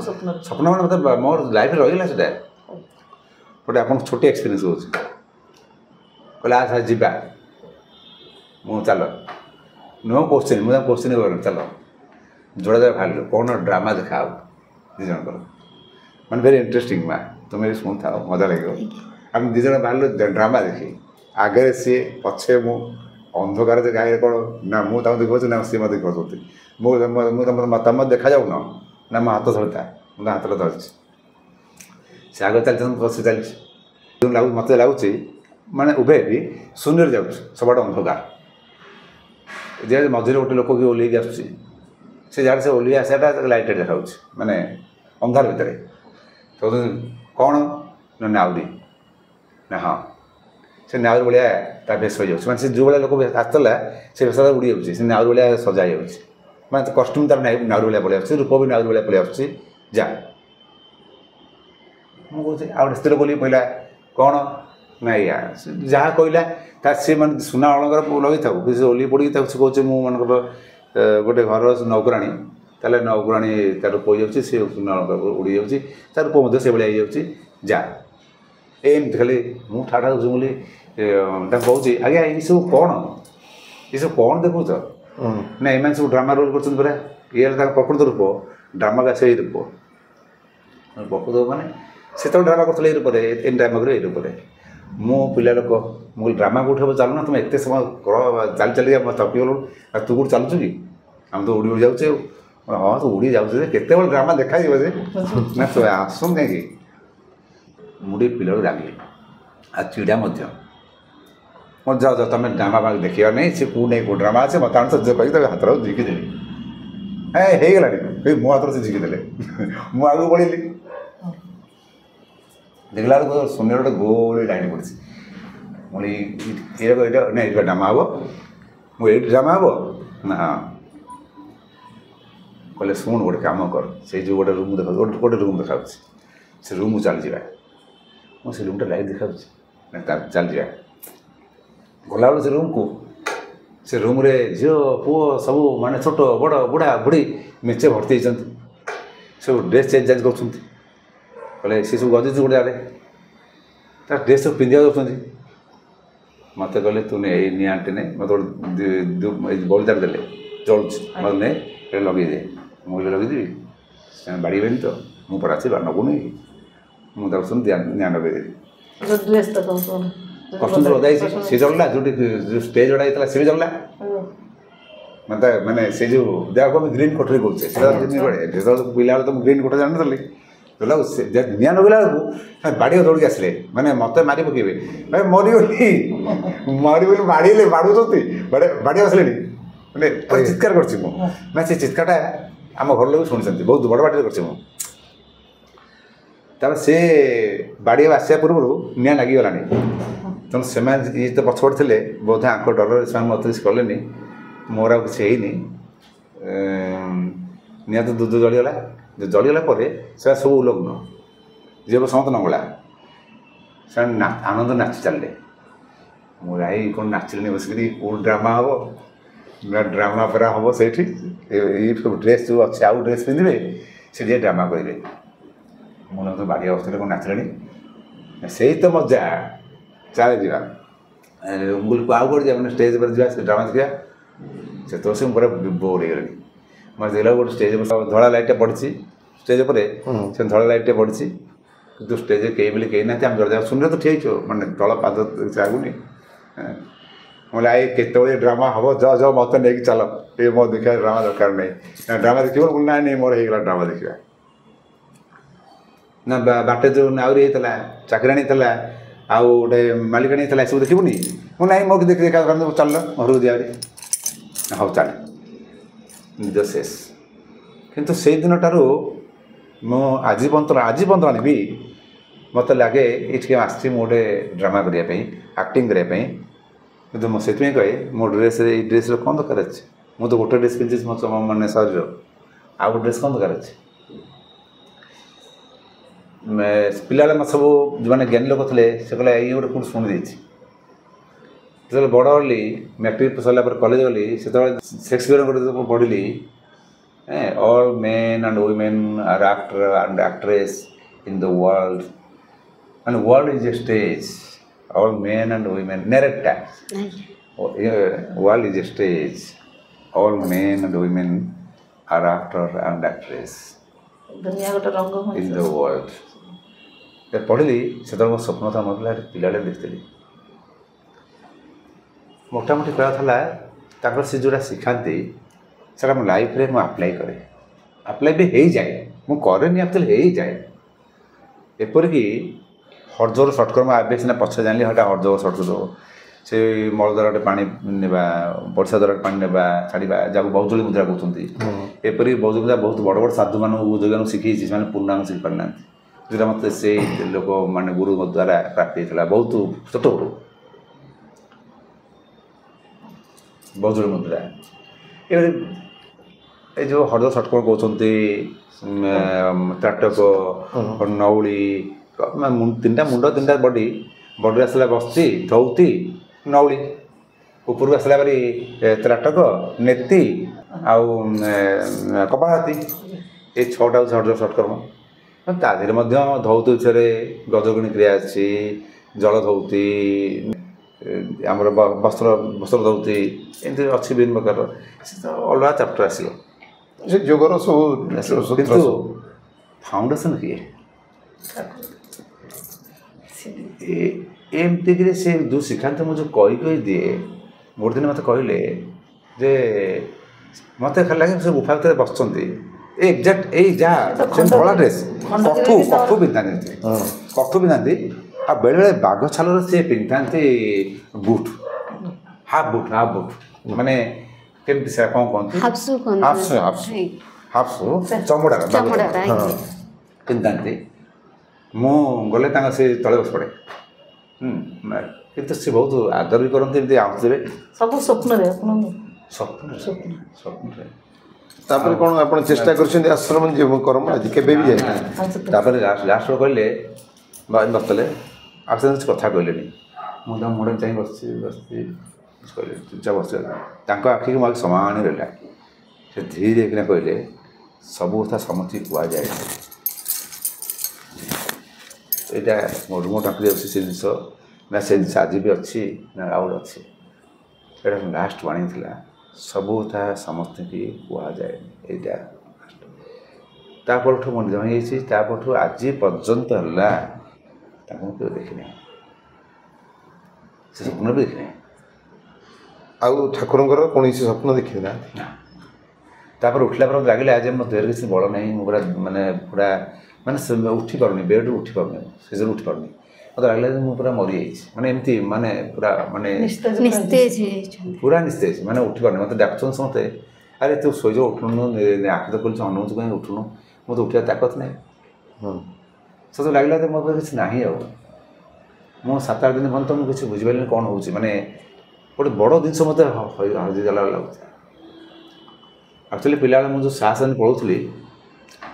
ସ୍ୱପ୍ନ ମାନେ ମୋତେ ମୋର ଲାଇଫ୍ରେ ରହିଗଲା ସେଇଟା ଗୋଟେ ଆପଣଙ୍କୁ ଛୋଟିଆ ଏକ୍ସପିରିଏନ୍ସ ହେଉଛି କହିଲେ ଆ ଯିବା ମୁଁ ଚାଲ ନୋ କୋଶ୍ଚିନ୍ ମୁଁ ତାଙ୍କୁ କୋଶ୍ଚିନ୍ କରେନି ଚାଲ ଯୋଡ଼ା ଯାକ ବାହାରିଲୁ କ'ଣ ଡ୍ରାମା ଦେଖା ହବ ଦୁଇ ଜଣଙ୍କର ମାନେ ଭେରି ଇଣ୍ଟରେଷ୍ଟିଂ ମା ତୁମେ ବି ଶୁଣୁଥାଅ ମଜା ଲାଗିବ ଆମେ ଦୁଇ ଜଣ ବାହାରିଲୁ ଡ୍ରାମା ଦେଖି ଆଗରେ ସିଏ ପଛେ ମୁଁ ଅନ୍ଧକାର ଯେ ଗାଈରେ କ'ଣ ନା ମୁଁ ତାଙ୍କୁ ଦେଖାଉଛି ନା ସିଏ ମୋତେ ଦେଖାଉଛନ୍ତି ତମେ ଦେଖାଯାଉନ ନା ମୋ ହାତ ଧରିଥା ମୁଁ ତା ହାତଟା ଧରିଛି ସେ ଆଗରେ ଚାଲିଛନ୍ତି ବସି ଚାଲିଛି ମୋତେ ଲାଗୁଛି ମାନେ ଉଭୟ ବି ଶୂନ୍ୟରେ ଯାଉଛି ସବୁଆଡ଼େ ଅନ୍ଧକାର ଯେ ମଝିରେ ଗୋଟେ ଲୋକ କି ଓହ୍ଲେଇକି ଆସୁଛି ସେ ଜାଣେ ସେ ଓହ୍ଲେଇ ଆସିବାଟା ଲାଇଟ୍ ଦେଖାଉଛି ମାନେ ଅନ୍ଧାର ଭିତରେ ତ କ'ଣ ନା ନାଉରୀ ନା ହଁ ସେ ନାଉରୀ ଭଳିଆ ତା ଭେଷ ହେଇଯାଉଛି ମାନେ ସେ ଯେଉଁ ଭଳିଆ ଲୋକ ଆସିଥିଲା ସେ ଭେଷଟା ଉଡ଼ି ଯାଉଛି ସେ ନାଉରୀ ଭଳିଆ ସଜା ହେଇଯାଉଛି ମାନେ କଷ୍ଟ୍ୟୁମ୍ ତାର ନାଉରୀ ଭଳିଆ ପଳେଇ ଆସୁଛି ରୂପ ବି ନାଉରୀ ଭଳିଆ ପଳେଇ ଆସୁଛି ଯା ମୁଁ କହୁଛି ଆଉ ଗୋଟେ ସ୍ତ୍ରୀ ବୋଲି କହିଲା କ'ଣ ନା ଏଇଆ ଯାହା କହିଲା ତା ସେ ମାନେ ସୁନା ଅଳଙ୍କାର ଲଗେଇଥାଉ କି ସେ ଓହ୍ଲେଇ ପଡ଼ିକି ତାକୁ ସେ କହୁଛି ମୁଁ ମନେକର ଗୋଟେ ଘରର ନୌକରାଣୀ ତାହେଲେ ନୌକରାଣୀ ତାର ରୂପ ହେଇଯାଉଛି ସେ ସୁନା ଅଳଙ୍କାର ଉଡ଼ି ଯାଉଛି ତା ରୂପ ମଧ୍ୟ ସେଭଳିଆ ହେଇଯାଉଛି ଯା ଏମିତି ଖାଲି ମୁଁ ଠାଠା ହେଉଛି ବୋଲି ତାଙ୍କୁ କହୁଛି ଆଜ୍ଞା ଏସବୁ କ'ଣ ଦେଖୁଛ ନା ଏମାନେ ସବୁ ଡ୍ରାମା ରୋଲ୍ କରୁଛନ୍ତି ପରା ଇଏ ତାଙ୍କ ପ୍ରକୃତ ରୂପ ଡ୍ରାମା ବା ସେଇ ରୂପ ପ୍ରକୃତ ମାନେ ସେତେବେଳେ ଡ୍ରାମା କରୁଥିଲେ ଏଇ ରୂପରେ ଏ ଡ୍ରାମା କରିବ ଏଇ ରୂପରେ ମୁଁ ପିଲା ଲୋକ ମୁଁ ଡ୍ରାମା କେଉଁଠି ହେବ ଚାଲୁନା ତୁମେ ଏତେ ସମୟ ଚାଲି ଥକିଗଲୁ ଆଉ ତୁ କେଉଁଠି ଚାଲୁଛୁ କି ଆମେ ତ ଉଡ଼ି ଉଡ଼ି ଯାଉଛେ ହଁ ତୁ ଉଡ଼ି ଯାଉଛୁ ଯେ କେତେବେଳେ ଡ୍ରାମା ଦେଖାଯିବ ଯେ ନା ତୁ ଆସୁନ କାହିଁକି ମୁଁ ଟିକେ ପିଲାକୁ ରାଗିଲି ଆଉ ଚିଡ଼ା ମଧ୍ୟ ମୁଁ ଯାଅ ତୁମେ ଡ୍ରାମା ଦେଖିବା ନାହିଁ ସେ କେଉଁ ନାହିଁ କେଉଁ ଡ୍ରାମା ଅଛି ମୋତେ ଆଣୁଛ କହିକି ତାକୁ ହାତର ଝିକି ଦେଲି ହେଇଗଲାଣି ମୋ ହାତର ସେ ଝିକି ଦେଲେ ମୁଁ ଆଗକୁ ପଳେଇଲି देखला बेलू शून्य गोटे गोल डाइनी पड़ी मुझे ये ना ड्रामा हम मुझे ड्रामा हम ना हाँ कहले शुण गोटे कम कर से जो गोटे रूम देखा गोटे रूम देखा से रूम चल जा मुझे रूमटा लाइट देखा चल जा गला बेलू से रूम को से रूम रे झील पुओ सब माने छोट बड़ बुढ़ा बुढ़ी मेचे भर्ती होती सब ड्रेस चेंज चेंज कर सी सब गजी गोटे आड़े तार ड्रेस सब पिंधा दौरान मत कहले तू ने निआंटे ने मत बलिदार देले चलुच मत ने लगे दे मुझे लगेदेवी बाड़ी तो मुझे पड़ा से नगुनि मुझे सुन निआ लगे ड्रेस तो कस्टम लदाई सी चलला जो स्टेज जोड़ा होता सी भी चलला मत मैंने से जो देखो आम ग्रीन कोठरी करें पिला तो ग्रीन कोठा जान चली निआ लगेला बेलू बाड़ी दौड़ी आसिले मैंने मत मारी पकेबे भाई मरीगली मरी बाड़े बाड़ुंट बाड़ी आसिले मैंने चित्कार कर चित्कारटा आम घर लोग शुणी बहुत बड़ बाटे कर से बाड़ी आसा पूर्व निआ लगिगला तेणु से ये तो पछपट थे बोधे आंक डर से मत किसी कले मोर आ कि निआ तो दूध जलीगला जलीगला से सब उलग्न जी समत नंगला से आनंद नाच चलले मुझे आई कौन नाचिले बसिक कौन ड्रामा हम ड्रामा पूरा हम से ड्रेस जो अच्छे आउ ड्रेस पिंधे से ड्रामा करेंगे मुझे तो बाड़ी अवस्था कौन नाचिले से तो मजा चले जा रूम को आउ कौट जा स्टेज पर जा ड्रामा देखा से तो से पूरा बोर हो गली मैं देखला गोटे स्टेज पर धड़ा लाइटा पड़ी स्टेज पर से धड़ा लाइटा पड़ी कि स्टेज कई बोले कहीं ना आम जरा शून्य तो ठीक मैंने तल पाद आगुनि बोले आई केत ड्रामा हम जा जा मत नहीं चल ये मो देखा ड्रामा दरकार नहीं ड्रामा देखिए बोले ना नहीं मोर होगा ड्रामा देखा ना बाटे जो आउरी होता चाकराणी होता आउ गोटे मालिकाणी होता सब देखनी मुझे ना मोटे देखी देखा चल घर दिया हाँ चल निज शेष किंतु से दिन ठारू मु आजीवन भी मत लगे ये आसी गोटे ड्रामा करने आक्टिंग करने कि मुझे कहे मो ड्रेस ड्रेस कौन दरकार अच्छे मुझे तो गोटे ड्रेस पिंधि मो मैंने शरीर आउ गए ड्रेस कौन दरकार अच्छे पिला मत सब जो मैंने ज्ञानी लोग थे से कहला ये गोटे कौन शुणी जो बड़ हली मैट्रिक सरला कॉलेज गली से शेक्सपियर पढ़ी all men and women are actor and actress in the world and world is a stage all men and women नरेटा world is a stage all men and women are actor and actress दुनिया गोटे रंग इन the world पढ़ी से मो स्वप्न था मतलब पिला देखी मोटामोटी कहला से जोड़ा शिखाती से मो लाइफ रे अप्लाई करे अप्लाई भी हो जाए मुझे एक्चुअली हो जाए एपरिक हरजोर सर्टकट मुझे सीना पछे जानी हाँ हरजोर सर्टकट से मल द्वारा गोटे पानी नेबा वर्षा द्वारा पानी नेबा छाड़ा जहाँ बहुजली मुद्रा कहते एपरिक बहुजली मुद्रा बहुत बड़ बड़ साधु मान शिखी से पूर्णांग शिखी पारिना जोटा मत से लोक मान गुरु द्वारा प्राप्त होता बहुत छोट बड़ बहुजली मुद्रा ये जो हरदर सर्टकट कहते त्राटक नौली तीन टा मुंड तीन टा बडी बडी आसला बस्ती धौती नौली ऊपर आसला बारी त्राटक नेती आउ कपाळहाती ये छटा हूँ हरदर सर्टकर्म ता धौती विषय गजगिणी क्रिया अच्छी जल धौती आमर वस्त्र वस्त्र धौती एमती अच्छी विभिन्न प्रकार अलग चैप्टर आस जोगर सब किंतु फाउंडेशन किए एमती से जो शिखाते मुझे कही दिए गोटे दिन मत कहले जे मत खाली लगे से गुफा भर बस एक्जाक्ट यही जहाँ धला ड्रेस कठू कठू पिंधाती कठू पिंधाती आ बेले बेले बाघ छाल से पिंधाते बुट हाफ बुट माने केमती से कौन कहते हाफसु चमड़ा पिंधाते ମୁଁ ଗଲେ ତାଙ୍କ ସେ ତଳେ ବସି ପଡ଼େ କିନ୍ତୁ ସେ ବହୁତ ଆଦର ବି କରନ୍ତି ଏମିତି ଆସୁଥିବେ ସବୁ ସ୍ୱପ୍ନରେ ଆପଣଙ୍କୁ ସ୍ୱପ୍ନରେ ତାପରେ କ'ଣ ଆପଣ ଚେଷ୍ଟା କରିଛନ୍ତି ଆଶ୍ରମ ଯିବ କର୍ମ ଆଜି କେବେ ବି ଯାଇନା? ତାପରେ ଲାଷ୍ଟ କହିଲେ ବସିଥିଲେ ଆଉ ସେ କିଛି କଥା କହିଲେନି ମୁଁ ତାଙ୍କ ମୁଣ୍ଡରେ ଚାହିଁ ବସିଛି କହିଲେ ଚୁପଚାପ ବସିଗଲେ ତାଙ୍କ ଆଖିକି ମୋ ଆଖି ସମାନ ରହିଲା ସେ ଧୀରେ କିନା କହିଲେ ସବୁ କଥା ସମସ୍ତଙ୍କୁ କୁହାଯାଏ ଏଇଟା ମୋ ରୁମ ଟାଙ୍କିରେ ଅଛି ସେ ଜିନିଷ ନା ସେ ଜିନିଷ ଆଜି ବି ଅଛି ନା ଆଉ ଗୋଟେ ଅଛି ଏଇଟା ଲାଷ୍ଟ ବାଣୀ ଥିଲା ସବୁ କଥା ସମସ୍ତଙ୍କୁ କୁହାଯାଏ ଏଇଟା ତାପରଠୁ ମୋ ନିଜ ହେଇଯାଇଛି ତାପରଠୁ ଆଜି ପର୍ଯ୍ୟନ୍ତ ହେଲା ତାଙ୍କୁ ମୁଁ କେବେ ଦେଖିନାହିଁ ସେ ସ୍ୱପ୍ନ ବି ଦେଖିନାହିଁ ଆଉ ଠାକୁରଙ୍କର କୌଣସି ସ୍ୱପ୍ନ ଦେଖିବେ ନା? ତାପରେ ଉଠିଲା ପରେ ଲାଗିଲା ଯେ ମୋ ଦେହରେ କିଛି ବଳ ନାହିଁ ମୁଁ ପୁରା ମାନେ ଉଠିପାରୁନି ବେଡ଼ରୁ ଉଠିପାରୁନି ସେଜରୁ ଉଠିପାରୁନି ମୋତେ ଲାଗିଲା ଯେ ମୁଁ ପୁରା ମରିଯାଇଛି ମାନେ ଏମିତି ମାନେ ପୁରା ମାନେ ପୁରା ନିସ୍ତେଜ ମାନେ ଉଠିପାରୁନି ମୋତେ ଡାକୁଛନ୍ତି ସମସ୍ତେ ଆରେ ତୁ ଶୋଇଛ ଉଠୁନୁ ଆଖି ତ ଖୋଲିଛୁ ଅନଉଛୁ କାହିଁ ଉଠୁନୁ ମୁଁ ତ ଉଠିବା ତାକତ ନାହିଁ ସେତ ଲାଗିଲା ଯେ ମୋ ପାଖରେ କିଛି ନାହିଁ ଆଉ ମୁଁ 7-8 ଦିନ ପର୍ଯ୍ୟନ୍ତ ମୁଁ କିଛି ବୁଝିପାରିଲିନି କ'ଣ ହେଉଛି ମାନେ ଗୋଟେ ବଡ଼ ଜିନିଷ ମୋତେ ହଜିଗଲା ଲାଗୁଛି ଆକ୍ଚୁଆଲି ପିଲାବେଳେ ମୁଁ ଯେଉଁ ସାହସ ପଢ଼ୁଥିଲି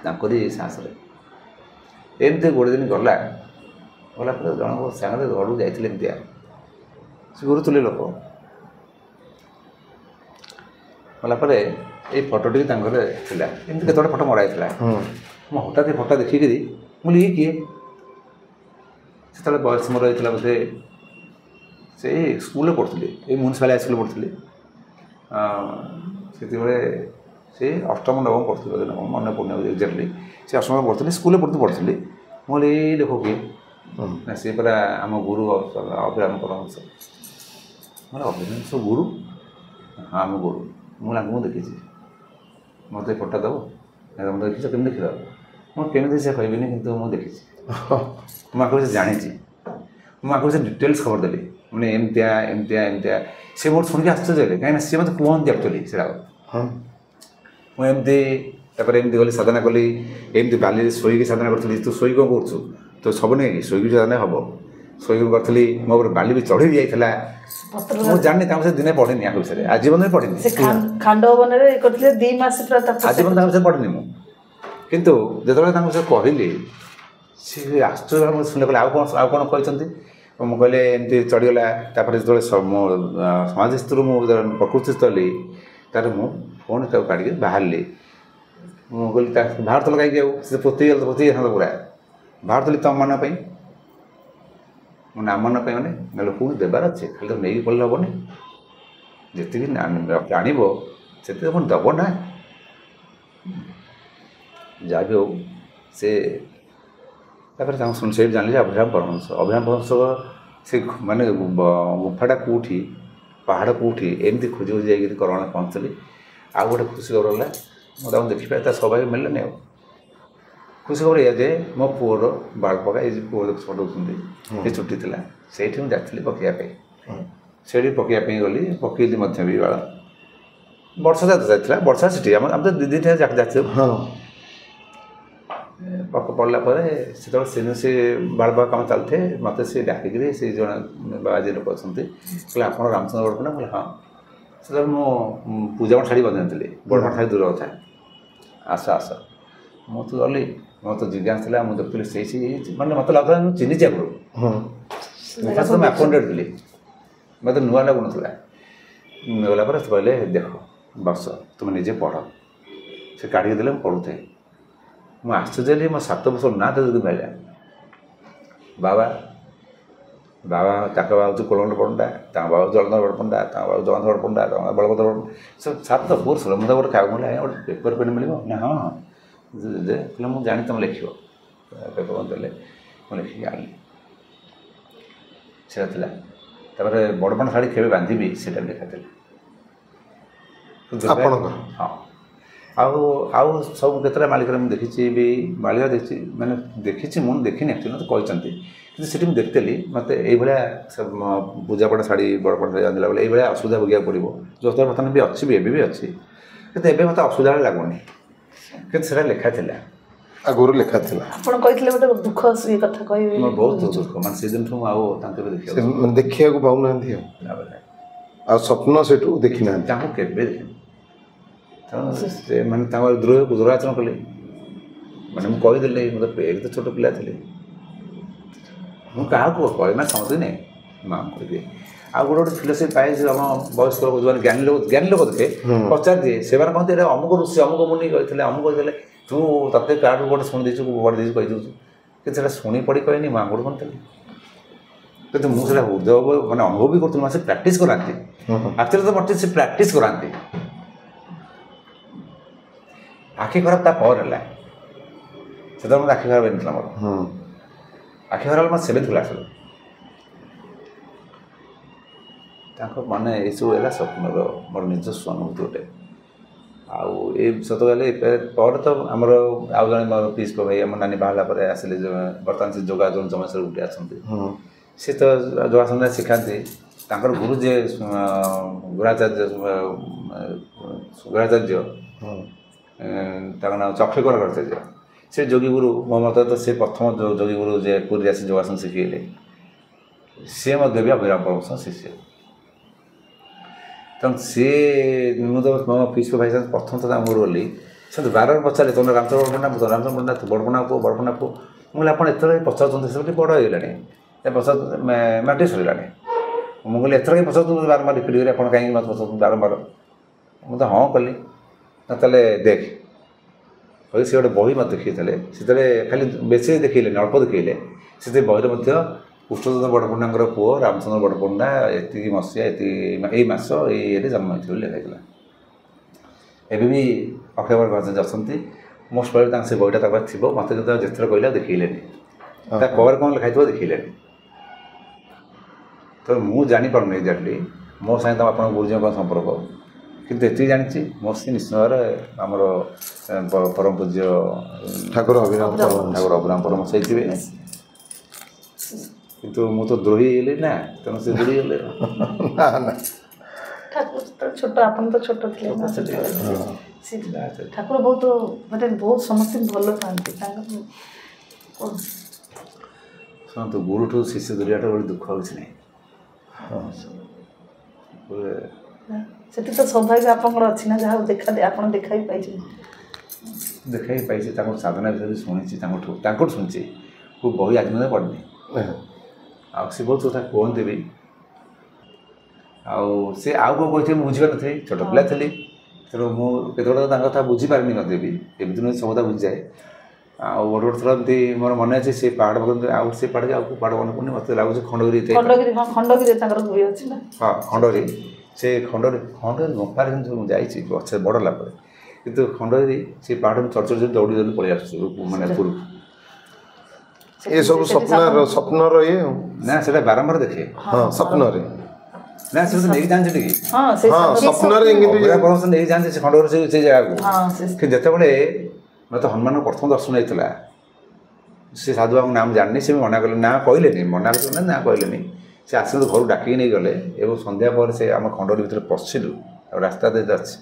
ତାଙ୍କରି ସାହସରେ ଏମିତି ଗୋଟେ ଦିନ ଗଲା ପରେ ଜଣଙ୍କ ସାଙ୍ଗରେ ଘରକୁ ଯାଇଥିଲେ ଏମିତିଆ ସେ ଗୁରୁଥିଲେ ଲୋକ ଗଲା ପରେ ଏଇ ଫଟୋଟି ତାଙ୍କ ଘରେ ଥିଲା ଏମିତି କେତେବେଳେ ଫଟୋ ମରା ହେଇଥିଲା ମୁଁ ହଠାତ୍ ଏ ଫଟୋ ଦେଖିକିରି ମୁଁ ଇଏ କିଏ ସେତେବେଳେ ବୟସ ମୋର ହେଇଥିଲା ବୋଧେ ସେଇ ସ୍କୁଲରେ ପଢ଼ୁଥିଲି ଏଇ ମ୍ୟୁନିସିପାଲ ହାଇସ୍କୁଲରେ ପଢ଼ୁଥିଲି ସେତେବେଳେ ସେ 8ମ 9ମ ପଢ଼ୁଥିଲି ବୋଧେ ମନେ ପଡ଼ୁନି ଏକ୍ଜାକ୍ଟଲି ସେ 8ମ ପଢ଼ୁଥିଲି ସ୍କୁଲରେ ପଢ଼ୁଥିଲି ମୁଁ ଏଇ ଲୋକ କିଏ ନା ସେ ପୁରା ଆମ ଗୁରୁ ଅଭିରାମ ପରମହଂସ ମାନେ ଅଭିରାମ ଗୁରୁ ହଁ ଆମ ଗୁରୁ ମୁଁ ମୁଁ ଦେଖିଛି ମୋତେ ଫଟୋ ଦେବ ମୋତେ ଦେଖିଛ କେମିତି ଦେଖିଦେବ ମୁଁ କେମିତି ସେ କହିବିନି କିନ୍ତୁ ମୁଁ ଦେଖିଛି ମୁଁ ଆଗରୁ ସେ ଜାଣିଛି ମୁଁ ଆଗରୁ ସେ ଡିଟେଲ୍ସ ଖବର ଦେଲି ମାନେ ଏମିତିଆ ସେ ମୋର ଶୁଣିକି ଆଶ୍ଚର୍ଯ୍ୟ ହେଲେ କାହିଁକିନା ସିଏ ମୋତେ କୁହନ୍ତି ଆକ୍ଚୁଆଲି ସେଟା ମୁଁ ଏମିତି ତାପରେ ଏମିତି ଗଲି ସାଧନା କଲି ଏମିତି ବାଲିରେ ଶୋଇକି ସାଧନା କରିଥିଲି ତୁ ଶୋଇ କ'ଣ କରୁଛୁ ତ ସବୁ ନେଇକି ଶୋଇକି ସାଧନା ହେବ ଶୋଇକି କରିଥିଲି ମୋ ଉପରେ ବାଲି ବି ଚଢ଼ି ଯାଇଥିଲା ମୁଁ ଜାଣିନି ତାଙ୍କ ବିଷୟରେ ଦିନେ ପଢ଼ିନି ୟାଙ୍କ ବିଷୟରେ ଆଜୀବନରେ ପଢ଼ିନି ଖାଣ୍ଡବନରେ କରିଥିଲେ 2 ମାସ ଆଜୀବନ ତାଙ୍କ ବିଷୟରେ ପଢ଼ିନି ମୁଁ କିନ୍ତୁ ଯେତେବେଳେ ତାଙ୍କ ବିଷୟରେ କହିଲି ସେ ଆଶ୍ଚର୍ଯ୍ୟ ମୁଁ ଶୁଣିଲେ କହିଲେ ଆଉ କ'ଣ କହିଛନ୍ତି ମୁଁ କହିଲେ ଏମିତି ଚଢ଼ିଗଲା ତାପରେ ଯେତେବେଳେ ମୋ ସମାଜସ୍ଥରୁ ମୁଁ ପ୍ରକୃତିସ୍ଥ ହେଲି ତାପରେ ମୁଁ ପୁଣି ତାକୁ କାଢ଼ିକି ବାହାରିଲି ମୁଁ କହିଲି ତା ବାହାରୁଥିଲ କାହିଁକି ଆଉ ସେ ପୋତି ଯାଇଥାନ୍ତା ପୁରା ବାହାରୁଥିଲି ତମମାନଙ୍କ ପାଇଁ ମୋ ନାମମାନଙ୍କ ପାଇଁ ମାନେ ଲୋକଙ୍କୁ ଦେବାର ଅଛି ଖାଲି ତ ନେଇକି ପଡ଼ିଲେ ହେବନି ଯେତିକି ଆଣିବ ସେତିକି ଆପଣ ଦେବ ନା ଯାହା ବି ହଉ ସେ ତାପରେ ତାଙ୍କୁ ଶୁଣି ସେଇଠି ଜାଣିଲି ଯେ ଅଭିରାମ ପରମହଂସ ସେ ମାନେ ଗୁମ୍ଫାଟା କେଉଁଠି ପାହାଡ଼ କେଉଁଠି ଏମିତି ଖୋଜି ଯାଇକିରି କରୋନା ପହଞ୍ଚିଲି ଆଉ ଗୋଟେ ଖୁସି ଖବର ହେଲା ମୁଁ ତାଙ୍କୁ ଦେଖିପାରେ ତା ସୌଭାଗ୍ୟ ମିଳିଲାନି ଆଉ ଖୁସି ଖବର ଏଇଆ ଯେ ମୋ ପୁଅର ବାଳ ପକା ଏଇ ପୁଅ ଛଡ଼ଉଛନ୍ତି ସେ ଛୁଟି ଥିଲା ସେଇଠି ମୁଁ ଯାଇଥିଲି ପକେଇବା ପାଇଁ ସେଇଠି ପକେଇବା ପାଇଁ ଗଲି ପକେଇଲି ମଧ୍ୟ ବି ବାଳ ବର୍ଷା ଯାଇଥିଲା ବର୍ଷା ସେଠି ଆମେ ତ ଦିଦିଟା ଯାଇଥିଲୁ ପଡ଼ିଲା ପରେ ସେତେବେଳେ ସେ ବାଳ ପକା କାମ ଚାଲିଥାଏ ମୋତେ ସେ ଡାକିକିରି ସେ ଜଣେ ବାବାଜୀ ଲୋକ ଅଛନ୍ତି କହିଲେ ଆପଣ ରାମଚନ୍ଦ୍ର ବଡ଼ପଣ୍ଡା କହିଲେ ହଁ ସେତେବେଳେ ମୁଁ ପୂଜାମଠ ଶାଢ଼ୀ ବନେଇଥିଲି ବଡ଼ମଠ ଶାଢ଼ୀ ଦୂର କଥା ଆସ ମୁଁ ତ ଗଲି ମୋର ତ ଜିଜ୍ଞାସା ଥିଲା ମୁଁ ଦେଖୁଥିଲି ସେଇ ମାନେ ମୋତେ ଲାଗୁଥିଲା ମୁଁ ଚିହ୍ନିଛି ଆଗରୁ ମୁଁ ଆପଏଣ୍ଟେଡ଼ ଥିଲି ମୋତେ ନୂଆ ଲାଗୁନଥିଲା ଗଲା ପରେ ସେ କହିଲେ ଦେଖ ବସ ତୁମେ ନିଜେ ପଢ଼ ସେ କାଢ଼ିକି ଦେଲେ ମୁଁ ପଢ଼ୁଥାଏ ମୁଁ ଆଶ୍ଚର୍ଯ୍ୟ ହେଲି ମୋ 7 ବର୍ଷ ନା ତ ଯଦି ମିଳିଲା ବାବା ତାଙ୍କ ବାବା ହେଉଛି କୁଳବନ୍ତ ପଣ୍ଡା ତାଙ୍କ ବାବା ଜଳଧର ବଡ଼ପଣ୍ଡା ତାଙ୍କ ବାବା ଜଗନ୍ନାଥ ବଡ଼ପଣ୍ଡା ତାଙ୍କ ବଳଭଦ୍ର ସେ 7 ବର୍ଷ ମୁଁ ତ ଗୋଟେ ଖାଇବାକୁ ମିଳିଲା ଗୋଟେ ପେପର ପେନ୍ ମିଳିବ ନା ହଁ କହିଲେ ମୁଁ ଜାଣି ତୁମେ ଲେଖିବ ପେପର ଦେଲେ ମୁଁ ଲେଖିକି ଆଣିଲି ସେଇଟା ଥିଲା ତାପରେ ବଡ଼ପଣ୍ଡା ଶାଢ଼ୀ କେବେ ବାନ୍ଧିବି ସେଇଟା ଲେଖାଥିଲା ହଁ ଆଉ ସବୁ କେତେଟା ମାଳିକାରେ ମୁଁ ଦେଖିଛି ବି ମାଳିକା ଦେଖିଛି ମାନେ ଦେଖିଛି ମୁଁ ଦେଖିନି ଆକ୍ଚୁଆଲି ମୋତେ କହିଛନ୍ତି କିନ୍ତୁ ସେଠି ମୁଁ ଦେଖିଥିଲି ମୋତେ ଏଇଭଳିଆ ପୂଜାପଡ଼ା ଶାଢ଼ୀ ବଡ଼ପଡ଼ା ଶାଢ଼ୀ ବାନ୍ଧିଲା ବେଳେ ଏଇଭଳିଆ ଅସୁବିଧା ଭୋଗିବାକୁ ପଡ଼ିବ ଯଥା ବର୍ତ୍ତମାନ ବି ଅଛି ବି ଏବେ ବି ଅଛି କିନ୍ତୁ ଏବେ ମୋତେ ଅସୁବିଧା ଲାଗୁନି କିନ୍ତୁ ସେଇଟା ଲେଖା ଥିଲା ଆଗରୁ ଲେଖା ଥିଲା। ଆପଣ କହିଥିଲେ ଗୋଟେ ଦୁଃଖ ଇଏ କଥା କହିବେ। ମୋର ବହୁତ ଦୁଃଖ ମାନେ ସେଦିନଠୁ ମୁଁ ଆଉ ତାଙ୍କୁ ଦେଖିବାକୁ ଦେଖିବାକୁ ପାଉନାହାନ୍ତି ଆଉ ସ୍ୱପ୍ନ ସେଠୁ ଦେଖିନାହାନ୍ତି। ତାଙ୍କୁ କେବେ ଦେଖିନି। ତେଣୁ ସେ ମାନେ ତାଙ୍କର ଦୂରାଚରଣ କଲେ। ମାନେ ମୁଁ କହିଦେଲି ମୁଁ ତ ଛୋଟ ପିଲା ଥିଲି, ମୁଁ କାହାକୁ କହେ ନା ସମସ୍ତେ ନାହିଁ ମାଆଙ୍କୁ କହିଦିଏ। ଆଉ ଗୋଟେ ଫିଲୋସଫି ପାଏ ଯେ ଆମ ବୟସ୍କ ଲୋକ ଯେଉଁମାନେ ଜ୍ଞାନୀ ଲୋକ ଦେଖେ ପଚାରିଦିଏ, ସେମାନେ କହନ୍ତି ଏଇଟା ଅମୁକ ଋଷି ଅମୁକ ମୁନି କହିଥିଲେ ଅମୁକ କହିଥିଲେ, ତୁ ତତେ କାହାଠୁ ଗୋଟେ ଶୁଣି ଦେଇଛୁ ବଢ଼ି ଦେଇଛୁ କହିଦେଉଛୁ। କିନ୍ତୁ ସେଇଟା ଶୁଣି ପଢ଼ି କହିନି ମାଆଙ୍କଠୁ କହିଥିଲି। କିନ୍ତୁ ମୁଁ ସେଇଟା ହୃଦୟ ମାନେ ଅନୁଭବ ବି କରୁଥିଲି। ସେ ପ୍ରାକ୍ଟିସ୍ କରାନ୍ତି ଆକ୍ଚୁଆଲି ତ ମୋତେ ସେ ପ୍ରାକ୍ଟିସ୍ କରାନ୍ତି। ଆଖି ଖରାପ ତା ପରେ ହେଲା, ସେତେବେଳେ ମୋତେ ଆଖି ଖରାପ ହେଇନଥିଲା ମୋର। ଆଖି ଖରାପ ହେଲା ମୋର 7th କ୍ଲାସ୍ରେ। ତାଙ୍କ ମାନେ ଏସବୁ ହେଲା ସ୍ୱପ୍ନର ମୋର ନିଜସ୍ୱ ଅନୁଭୂତି ଗୋଟେ। ଆଉ ଏ ସତ କହିଲେ ପରେ ତ ଆମର ଆଉ ଜଣେ ମୋର ପିସ୍ ଭାଇ ଆମ ନାନୀ ବାହାରିଲା ପରେ ଆସିଲେ, ବର୍ତ୍ତମାନ ସେ ଯୋଗାଯୋଗ ଜମେଶ୍ୱର ଗୋଟେ ଅଛନ୍ତି। ସେ ତ ଯୋଗାସନ ଶିଖାନ୍ତି। ତାଙ୍କର ଗୁରୁ ଯିଏ ଗୁରାଚାର୍ଯ୍ୟ ତାଙ୍କ ନାଁ ଚକ୍ଷୁକର ଆଚାର୍ଯ୍ୟ। ସେ ଯୋଗୀଗୁରୁ ମୋ ମତରେ ତ ସେ ପ୍ରଥମ ଯୋଗୀଗୁରୁ ଯେ ପୁରୀରେ ଆସି ଯୋଗାସନ ଶିଖେଇଲେ, ସିଏ ମଧ୍ୟ ବି ଅଭିରାମ ପରମହଂସ ଶିଷ୍ୟ। ତେଣୁ ସିଏ ମୁଁ ତ ମୋ ପିସ୍ ଭାଇ ପ୍ରଥମ ଥର ତାଙ୍କ ଘରୁ ଗଲି, ସେମିତି ବାରବାର ପଚାରିଲେ ତମର ରାମଚନ୍ଦ୍ର ବଡ଼ପଣ୍ଡା, ମୁଁ ତ ରାମଚନ୍ଦ୍ର ପଣ୍ଡା ବଡ଼ପଣ୍ଡା ପୁଅ ପୁଅ। ମୁଁ କହିଲି ଆପଣ ଏଥର ପଚାରୁଛନ୍ତି, ସେ ଟିକେ ବଡ଼ ହେଇଗଲାଣି, ମାଟି ସରିଲାଣି। ମୁଁ କହିଲି ଏଥର କାହିଁ ପଚାରୁଛନ୍ତି ବାରମ୍ବାର ରିପିଟ୍ କରି, ଆପଣ କାହିଁକି ମୋତେ ପଚାରୁଛନ୍ତି ବାରମ୍ବାର? ମୁଁ ତ ହଁ କଲି। ନା ତାହେଲେ ଦେଖ କହି ସେ ଗୋଟେ ବହି ମୋତେ ଦେଖେଇଥିଲେ। ସେଥିରେ ଖାଲି ବେଶୀ ଦେଖେଇଲେନି, ଅଳ୍ପ ଦେଖେଇଲେ। ସେଥିରେ ବହିରେ ମଧ୍ୟ କୃଷ୍ଣଚନ୍ଦ୍ର ବଡ଼ପଣ୍ଡାଙ୍କର ପୁଅ ରାମଚନ୍ଦ୍ର ବଡ଼ପଣ୍ଡା ଏତିକି ମସିହା ଏଇ ମାସ ଏଇ ଇଏରେ ଜନ୍ମ ହେଇଥିଲେ ବୋଲି ଲେଖାଇଥିଲା। ଏବେ ବି ଅକ୍ଷୟ ଆଚାର୍ଯ୍ୟ ଅଛନ୍ତି, ମୋଷ୍ଟ ପ୍ରୋବାବ୍ଲି ତାଙ୍କ ସେ ବହିଟା ତାଙ୍କ ଥିବ। ମୋତେ କିନ୍ତୁ ଯେତେଥର କହିଲେ ଆଉ ଦେଖେଇଲେନି, ତା କଭର କ'ଣ ଲେଖାଇଥିବ ଦେଖେଇଲେନି। ତେଣୁ ମୁଁ ଜାଣିପାରୁନି ଏକ୍ଜାକ୍ଟଲି ମୋ ସାଙ୍ଗେ ଆପଣଙ୍କ ଗୁରୁଜୀଙ୍କ କ'ଣ ସମ୍ପର୍କ, କିନ୍ତୁ ଏତିକି ଜାଣିଛି ମୋ ସେ ନିଶ୍ଚିତ ଭାବରେ ଆମର ପରମ ପୂଜ୍ୟ ଠାକୁର ଅଭିରାମ ପରମହଂସ ହେଇଥିବେ। କିନ୍ତୁ ମୁଁ ତ ଦ୍ରୋହୀ ହେଲି ନା, ତେଣୁ ସେ ଦୂରେଇ ଗଲେ। ଠାକୁର ଛୋଟ, ଆପଣ ତ ଛୋଟ ଥିଲେ ନା ସେତେବେଳେ। ଠାକୁର ବହୁତ ମାନେ ବହୁତ ସମସ୍ତଙ୍କୁ ଭଲ ପାଆନ୍ତି। ଶୁଣନ୍ତୁ, ଗୁରୁଠୁ ଶିଷ୍ୟ ଦୂରିଆଟା ଗୋଟେ ଦୁଃଖ କିଛି ନାହିଁ। ସେଠି ତ ସୌଭାଗ୍ୟ ଆପଣଙ୍କର ଅଛି ନା, ଯାହା ଆପଣ ଦେଖା ବି ପାଇଛନ୍ତି। ଦେଖା ବି ପାଇଛି, ତାଙ୍କର ସାଧନା ବିଷୟରେ ଶୁଣିଛି, ତାଙ୍କଠୁ ଶୁଣିଛି। କେଉଁ ବହି ଆଜି ମଧ୍ୟ ପଢ଼ିନି। ଆଉ ସେ ବହୁତ କଥା କୁହନ୍ତି ବି। ଆଉ ସେ ଆଉ କ'ଣ କହିଥିବେ ମୁଁ ବୁଝିପାରିନଥିଲି, ଛୋଟ ପିଲା ଥିଲି। ତେଣୁ ମୁଁ କେତେବେଳେ ତାଙ୍କ କଥା ବୁଝିପାରିନି ମଧ୍ୟ ବି, ଏମିତି ନୁହେଁ ସବୁ କଥା ବୁଝିଯାଏ। ଆଉ ଗୋଟେ ଥର ଏମିତି ମୋର ମନେ ଅଛି, ସେ ପାହାଡ଼ ଆଉ ସେ ପାହାଡ଼ ଆଉ କେଉଁ ପାହାଡ଼ ମନେ ପଡ଼ୁନି, ମୋତେ ଲାଗୁଛି ଖଣ୍ଡଗିରି ତାଙ୍କର ବହି ଅଛି ନା। ହଁ, ଖଣ୍ଡଗିରି। ସେ ଖଣ୍ଡଗିରି ଗୁମ୍ଫାରେ କିନ୍ତୁ ମୁଁ ଯାଇଛି ଗଛ ବଡ଼ ହେଲା ପରେ, କିନ୍ତୁ ଖଣ୍ଡଗିରି ସେ ପାହାଡ଼ ଚଢ଼ି ଦୌଡ଼ି ପଳେଇ ଆସୁଛି ମାନେ ଉପରକୁ। ଏସବୁ ସ୍ୱପ୍ନର ଇଏ ନା, ସେଇଟା ବାରମ୍ବାର ଦେଖେ। ହଁ, ସ୍ୱପ୍ନରେ ନା ସେ ନେଇକି ଯାଆନ୍ତି ଟିକେ ସ୍ୱପ୍ନରେ ପରମହଂସ ନେଇକି ଯାଆନ୍ତି ସେ ଖଣ୍ଡଗିରି ସେ ଜାଗାକୁ। କିନ୍ତୁ ଯେତେବେଳେ ମୋତେ ହନୁମାନଙ୍କ ପ୍ରଥମ ଦର୍ଶନ ହେଇଥିଲା, ସେ ସାଧୁ ବାବୁଙ୍କ ନାମ ଜାଣିନି, ସେ ବି ମନା କଲେ, ନା କହିଲେନି, ମନା କଲେ ନା କହିଲେନି। ସେ ଆସିଲେ ଘରୁ ଡାକିକି ନେଇଗଲେ ଏବଂ ସନ୍ଧ୍ୟା ପରେ ସେ ଆମ ଖଣ୍ଡଗିରି ଭିତରେ ପଶିଲୁ। ଆଉ ରାସ୍ତା ଯେତେ ଅଛି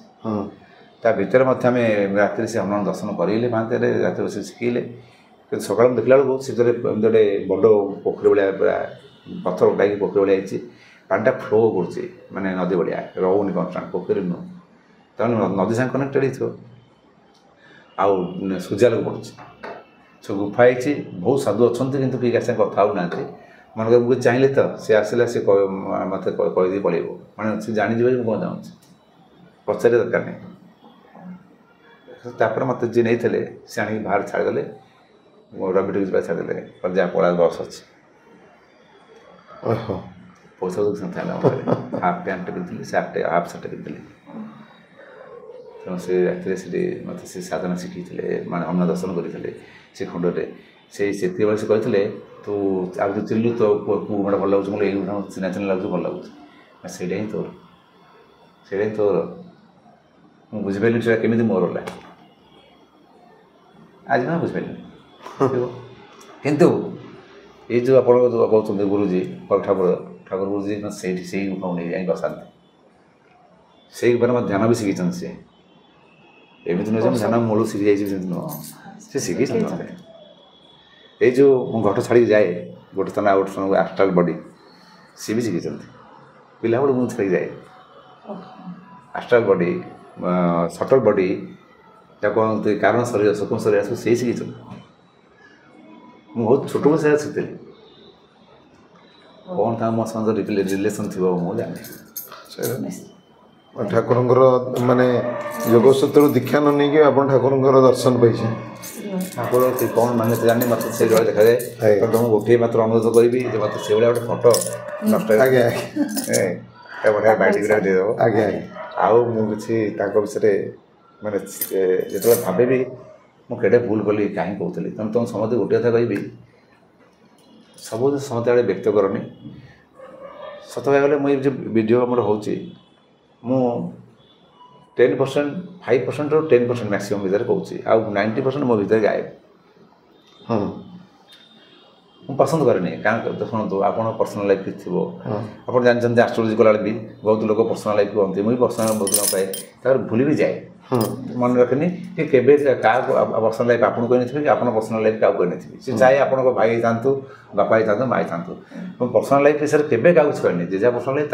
ତା ଭିତରେ ମଧ୍ୟ ଆମେ ରାତିରେ ସେ ହନୁମାନ ଦର୍ଶନ କରେଇଲେ, ମାହାନ୍ତିରେ ରାତିରେ ବସି ଶିଖେଇଲେ। କିନ୍ତୁ ସକାଳୁ ଦେଖିଲା ବେଳକୁ ସେଥିରେ ଏମିତି ଗୋଟେ ବଡ଼ ପୋଖରୀ ଭଳିଆ ପୁରା ପଥର ଉଠାଇକି ପୋଖରୀ ଭଳିଆ ହେଇଛି। ପାଣିଟା ଫ୍ଲୋ କରୁଛି ମାନେ ନଦୀ ଭଳିଆ, ରହୁନି କନଷ୍ଟାଣ୍ଟ, ପୋଖରୀ ନୁହଁ। ତାମାନେ ନଦୀ ସାଙ୍ଗେ କନେକ୍ଟେଡ଼ ହେଇଥିବ। ଆଉ ସୂର୍ଯ୍ୟାଲୋକ ପଡ଼ୁଛି, ସବୁ ଗୁମ୍ଫା ହେଇଛି, ବହୁତ ସାଧୁ ଅଛନ୍ତି କିନ୍ତୁ କେହି କାହା ସାଙ୍ଗେ କଥା ହେଉନାହାନ୍ତି। ମନେକର ମୁଁ ଚାହିଁଲେ ତ ସେ ଆସିଲା, ସେ ମୋତେ କହିଦେଇ ପଳେଇବ, ମାନେ ସେ ଜାଣିଯିବ ଯେ ମୁଁ କ'ଣ ଚାହୁଁଛି, ପଚାରିବା ଦରକାର ନାହିଁ। ତାପରେ ମୋତେ ଯିଏ ନେଇଥିଲେ ସେ ଆଣିକି ବାହାରେ ଛାଡ଼ିଦେଲେ, ରବିଠୁ ଯିବା ଛାଡ଼ିଦେଲେ, ଯାହା ପଳା ବସ୍ ଅଛି। ପଇସା କିଛି ନଥିଲା, ହାଫ୍ ପ୍ୟାଣ୍ଟ ପିନ୍ଧିଥିଲି, ହାଫ୍ ସାର୍ଟ ପିନ୍ଧିଥିଲି। ତେଣୁ ସେ ରାତିରେ ସେଠି ମୋତେ ସେ ସାଧନା ଶିଖେଇଥିଲେ, ମାନେ ଅନ୍ନ ଦର୍ଶନ କରିଥିଲେ ସେ ଖଣ୍ଡରେ। ସେତିକିବେଳେ ସେ କହିଥିଲେ, ତୁ ଆଉ ତୁ ଚିଲ୍ଲୁ, ତୋ ପୁଅକୁ ଗୋଟେ ଭଲ ଲାଗୁଛି, ମୁଁ ଏଇ ଚିହ୍ନା ଚିହ୍ନା ଲାଗୁଛି, ଭଲ ଲାଗୁଛି। ସେଇଟା ହିଁ ତୋର, ସେଇଟା ହିଁ ତୋର। ମୁଁ ବୁଝିପାରିଲିନି ସେଇଟା କେମିତି ମୋର ହେଲା, ଆଜି ନା ବୁଝିପାରିଲିନି। କିନ୍ତୁ ଏଇ ଯେଉଁ ଆପଣ ଯେଉଁ କହୁଛନ୍ତି ଗୁରୁଜୀ ଠାକୁର ଗୁରୁଜୀ ସେଇଠି ସେଇ ଗୁମ୍ଫାକୁ ନେଇ ଯାଇ ବସାନ୍ତି। ସେଇ ଉପରେ ମୋ ଧ୍ୟାନ ବି ଶିଖିଛନ୍ତି। ସେ ଏମିତି ନୁହେଁ ଯେ ମୁଁ ଧ୍ୟାନ ମୂଳରୁ ଶିଖି ଯାଇଛି, ସେମିତି ନୁହଁ। ସେ ସେ ଶିଖେଇଛନ୍ତି ମୋତେ। ଏଇ ଯେଉଁ ମୁଁ ଘଟ ଛାଡ଼ିକି ଯାଏ ଗୋଟେ ସ୍ଥାନ ଆଉ ଗୋଟେ ସ୍ଥାନକୁ ଆଷ୍ଟ୍ରାଲ୍ ବଡି ସିଏ ବି ଶିଖେଇଛନ୍ତି। ପିଲାବେଳୁ ମୁଁ ଛାଡ଼ିକି ଯାଏ ଆଷ୍ଟ୍ରାଲ୍ ବଡି ସଟଲ୍ ବଡି ତାକୁ କହନ୍ତି କାରଣ ଶରୀର ସୂକ୍ଷ୍ମ ଶରୀର ସବୁ ସେଇ ଶିଖେଇଛନ୍ତି। ମୁଁ ବହୁତ ଛୋଟବେଳୁ ସେୟା ଶିଖିଥିଲି। କ'ଣ ତାଙ୍କ ମୋ ସହିତ ରିଲେସନ୍ ଥିବ ମୁଁ ଜାଣିନି। ଠାକୁରଙ୍କର ମାନେ ଯୋଗ ସୂତ୍ରରୁ ଦୀକ୍ଷା ନ ନେଇକି ଆପଣ ଠାକୁରଙ୍କର ଦର୍ଶନ ପାଇଛନ୍ତି। ଠାକୁର କ'ଣ ମାନେ ଜାଣିନି ମୋତେ ସେଇଭଳିଆ ଦେଖାଯାଏ। ତ ମୁଁ ଗୋଟିଏ ମାତ୍ର ଅନୁରୋଧ କରିବି ଯେ ମୋତେ ସେଇଭଳିଆ ଗୋଟେ ଫଟୋ ନଷ୍ଟ ଆଜ୍ଞା ବଢ଼ିଆ ବାଇଡିଗ୍ରାଫ ଦେଇଦେବ। ଆଜ୍ଞା ଆଜ୍ଞା ଆଉ ମୁଁ କିଛି ତାଙ୍କ ବିଷୟରେ ମାନେ ଯେତେବେଳେ ଭାବିବି ମୁଁ କେଡ଼େ ଭୁଲ କଲି କାହିଁ କହୁଥିଲି। ତେଣୁ ତୁମ ସମସ୍ତେ ଗୋଟିଏ କଥା କହିବି ସବୁ ସମସ୍ତେ ଆଡ଼େ ବ୍ୟକ୍ତ କରନି। ସତ କହିବାକୁ ଗଲେ ମୁଁ ଏଇ ଯେଉଁ ଭିଡ଼ିଓ ଆମର ହେଉଛି ମୁଁ 10% 5%ରୁ 10% ମ୍ୟାକ୍ସିମମ୍ ଭିତରେ କହୁଛି ଆଉ 90% ମୋ ଭିତରେ ଗାଏ। ମୁଁ ପସନ୍ଦ କରେନି କାରଣ ଶୁଣନ୍ତୁ ଆପଣ ପର୍ସନାଲ୍ ଲାଇଫ୍ କିଛି ଥିବ ଆପଣ ଜାଣିଛନ୍ତି ଆଷ୍ଟ୍ରୋଲୋଜି କଲାବେଳେ ବି ବହୁତ ଲୋକ ପର୍ସନାଲ୍ ଲାଇଫ୍ କୁହନ୍ତି। ମୁଁ ବି ପର୍ସନାଲ୍ ବହୁତ ନ ପାଏ ତାପରେ ଭୁଲି ବି ଯାଏ। ମନେ ରଖେନି କି କେବେ କାହାକୁ ପର୍ସନାଲ୍ ଲାଇଫ୍ ଆପଣଙ୍କୁ କହିନଥିବେ କି ଆପଣ ପର୍ସନାଲ୍ ଲାଇଫ୍ କାହାକୁ କହିନଥିବେ। ସେ ଚାहे ଆପଣଙ୍କ ଭାଇ ହେଇଥାନ୍ତୁ ବାପା ହେଇଥାନ୍ତୁ ମା ହେଇଥାନ୍ତୁ। ମୁଁ ପର୍ସନାଲ୍ ଲାଇଫ୍ ବିଷୟରେ କେବେ କାହାକୁ କିଛି କହିନି। ଯେ ଯାହା ପର୍ସନାଲ୍ ଲାଇଫ୍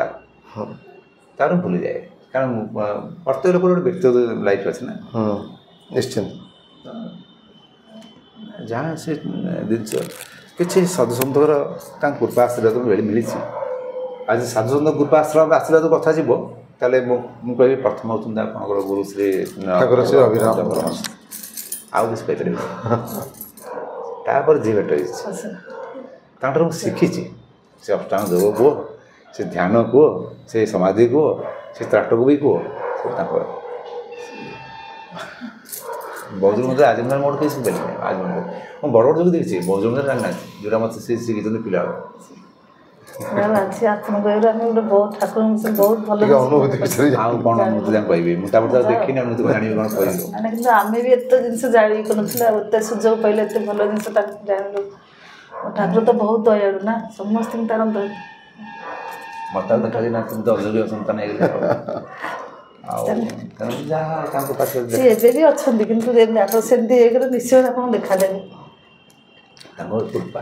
ତାର ଭୁଲିଯାଏ କାରଣ ପ୍ରତ୍ୟେକ ଲୋକର ଗୋଟେ ବ୍ୟକ୍ତିଗତ ଲାଇଫ୍ ଅଛି ନା। ନିଶ୍ଚିନ୍ତ ଯାହା ସେ ଜିନିଷ କିଛି ସାଧୁସନ୍ଥଙ୍କର ତାଙ୍କ କୃପା ଆଶୀର୍ବାଦ ମିଳିଛି। ଆଜି ସାଧୁସନ୍ଥ କୃପା ଆଶୀର୍ବାଦ କଥା ଯିବ ତାହେଲେ ମୁଁ କହିବି ପ୍ରଥମ ହେଉଛନ୍ତି ଆପଣଙ୍କର ଗୁରୁ ଶ୍ରୀ ଠାକୁର ଶ୍ରୀ ଅଭିରାମ ଆଉ କିଛି କହିପାରିବି ତାପରେ ଯିଏ ଭେଟ ହେଇଛି ତାଙ୍କଠାରୁ ମୁଁ ଶିଖିଛି ସେ ଅଷ୍ଟାଙ୍ଗ ଯୋଗ କୁହ ସେ ଧ୍ୟାନ କୁହ ସେ ସମାଧି କୁହ ସେ ତ୍ରାଟକୁ ବି କୁହ ତାଙ୍କର ବୌଦ୍ଧ ମନ୍ଦିର ଆଜି ମୋର ମୋର କିଛି ଶିଖିପାରିନି। ଆଜି ମୁଁ ବଡ଼ ବଡ଼ ଯୋଗ ଦେଖିଛି ବୌଦ୍ଧ ମନ୍ଦିର ଜାଣିନାହାନ୍ତି ଯେଉଁଟା ମୋତେ ସେ ଶିଖିଛନ୍ତି ପିଲାବେଳ। ଅଛି ଆପଣ କହିଲେ ଆମେ ଗୋଟେ ବହୁତ ଠାକୁରଙ୍କ ବିଷୟରେ ବହୁତ ଭଲ ଅନୁଭୂତି ବିଷୟରେ ଆଉ କ'ଣ ଅନୁଭୂତି ତାଙ୍କୁ କହିବି ମୁଁ ତାପରେ ତାକୁ ଦେଖିନି ଅନୁଭୂତି ଜାଣିବି କ'ଣ କହିବି। ମାନେ କିନ୍ତୁ ଆମେ ବି ଏତେ ଜିନିଷ ଜାଣି ପାରୁନଥିଲେ ଆଉ ଏତେ ସୁଯୋଗ ପାଇଲେ ଏତେ ଭଲ ଜିନିଷଟା ଜାଣିଲୁ। ଠାକୁର ତ ବହୁତ ଦୟାଳୁ ନା ସମସ୍ତଙ୍କୁ ତାର ମୋତେ ଆଉ ଦେଖାଯାଇ ନା କିନ୍ତୁ ଅଯୋଗ୍ୟ ସନ୍ତାନ ହେଇଗଲେ ଆଉ ତେଣୁ ଯାହା ତାଙ୍କ ପାଖରେ ସେ ଏବେ ବି ଅଛନ୍ତି କିନ୍ତୁ ଆପଣ ସେମିତି ହେଇଗଲେ ନିଶ୍ଚୟ ଆପଣଙ୍କୁ ଦେଖାଦେବେ ତାଙ୍କର କୃପା।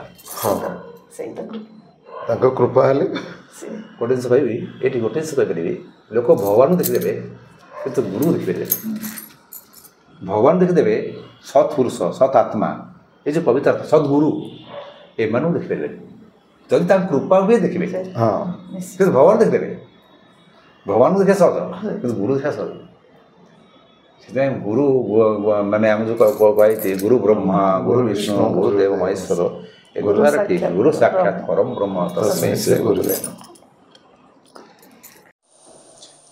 ସେଇଟା ତାଙ୍କ କୃପା ହେଲେ ଗୋଟେ ଜିନିଷ କହିବି ଏଇଠି ଗୋଟେ ଜିନିଷ କହିପାରିବି ଲୋକ ଭଗବାନଙ୍କୁ ଦେଖିଦେବେ କିନ୍ତୁ ଗୁରୁଙ୍କୁ ଦେଖିପାରିବେ। ଭଗବାନ ଦେଖିଦେବେ ସତ୍ ପୁରୁଷ ସତ୍ ଆତ୍ମା ଏ ଯେଉଁ ପବିତ୍ର ଆତ୍ମା ସଦ୍ଗୁରୁ ଏମାନଙ୍କୁ ଦେଖିପାରିବେନି। ଯଦି ତାଙ୍କ କୃପା ହୁଏ ଦେଖିବେ କିନ୍ତୁ ଭଗବାନ ଦେଖିଦେବେ। ଭଗବାନଙ୍କୁ ଦେଖିବା ସହଜ କିନ୍ତୁ ଗୁରୁ ଦେଖିବା ସହଜ। ସେଥିପାଇଁ ଗୁରୁ ମାନେ ଆମେ ଯେଉଁ କହିଛି ଗୁରୁ ବ୍ରହ୍ମା ଗୁରୁ ବିଷ୍ଣୁ ଗୁରୁ ଦେବ ମହେଶ୍ୱର ଏ ଗୁରୁବାର ଠିକ୍ ଗୁରୁ ସାକ୍ଷାତ ପରମ ବ୍ରହ୍ମ ତସ୍ମୈ ଶ୍ରୀ ଗୁରୁବେ ନମଃ।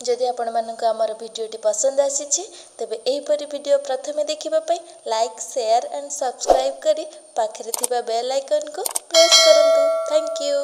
ଯଦି ଆପଣମାନଙ୍କୁ ଆମର ଭିଡ଼ିଓଟି ପସନ୍ଦ ଆସିଛି ତେବେ ଏହିପରି ଭିଡ଼ିଓ ପ୍ରଥମେ ଦେଖିବା ପାଇଁ ଲାଇକ୍ ସେୟାର ଆଣ୍ଡ ସବସ୍କ୍ରାଇବ୍ କରି ପାଖରେ ଥିବା ବେଲ୍ ଆଇକନ୍କୁ ପ୍ରେସ୍ କରନ୍ତୁ। Thank you.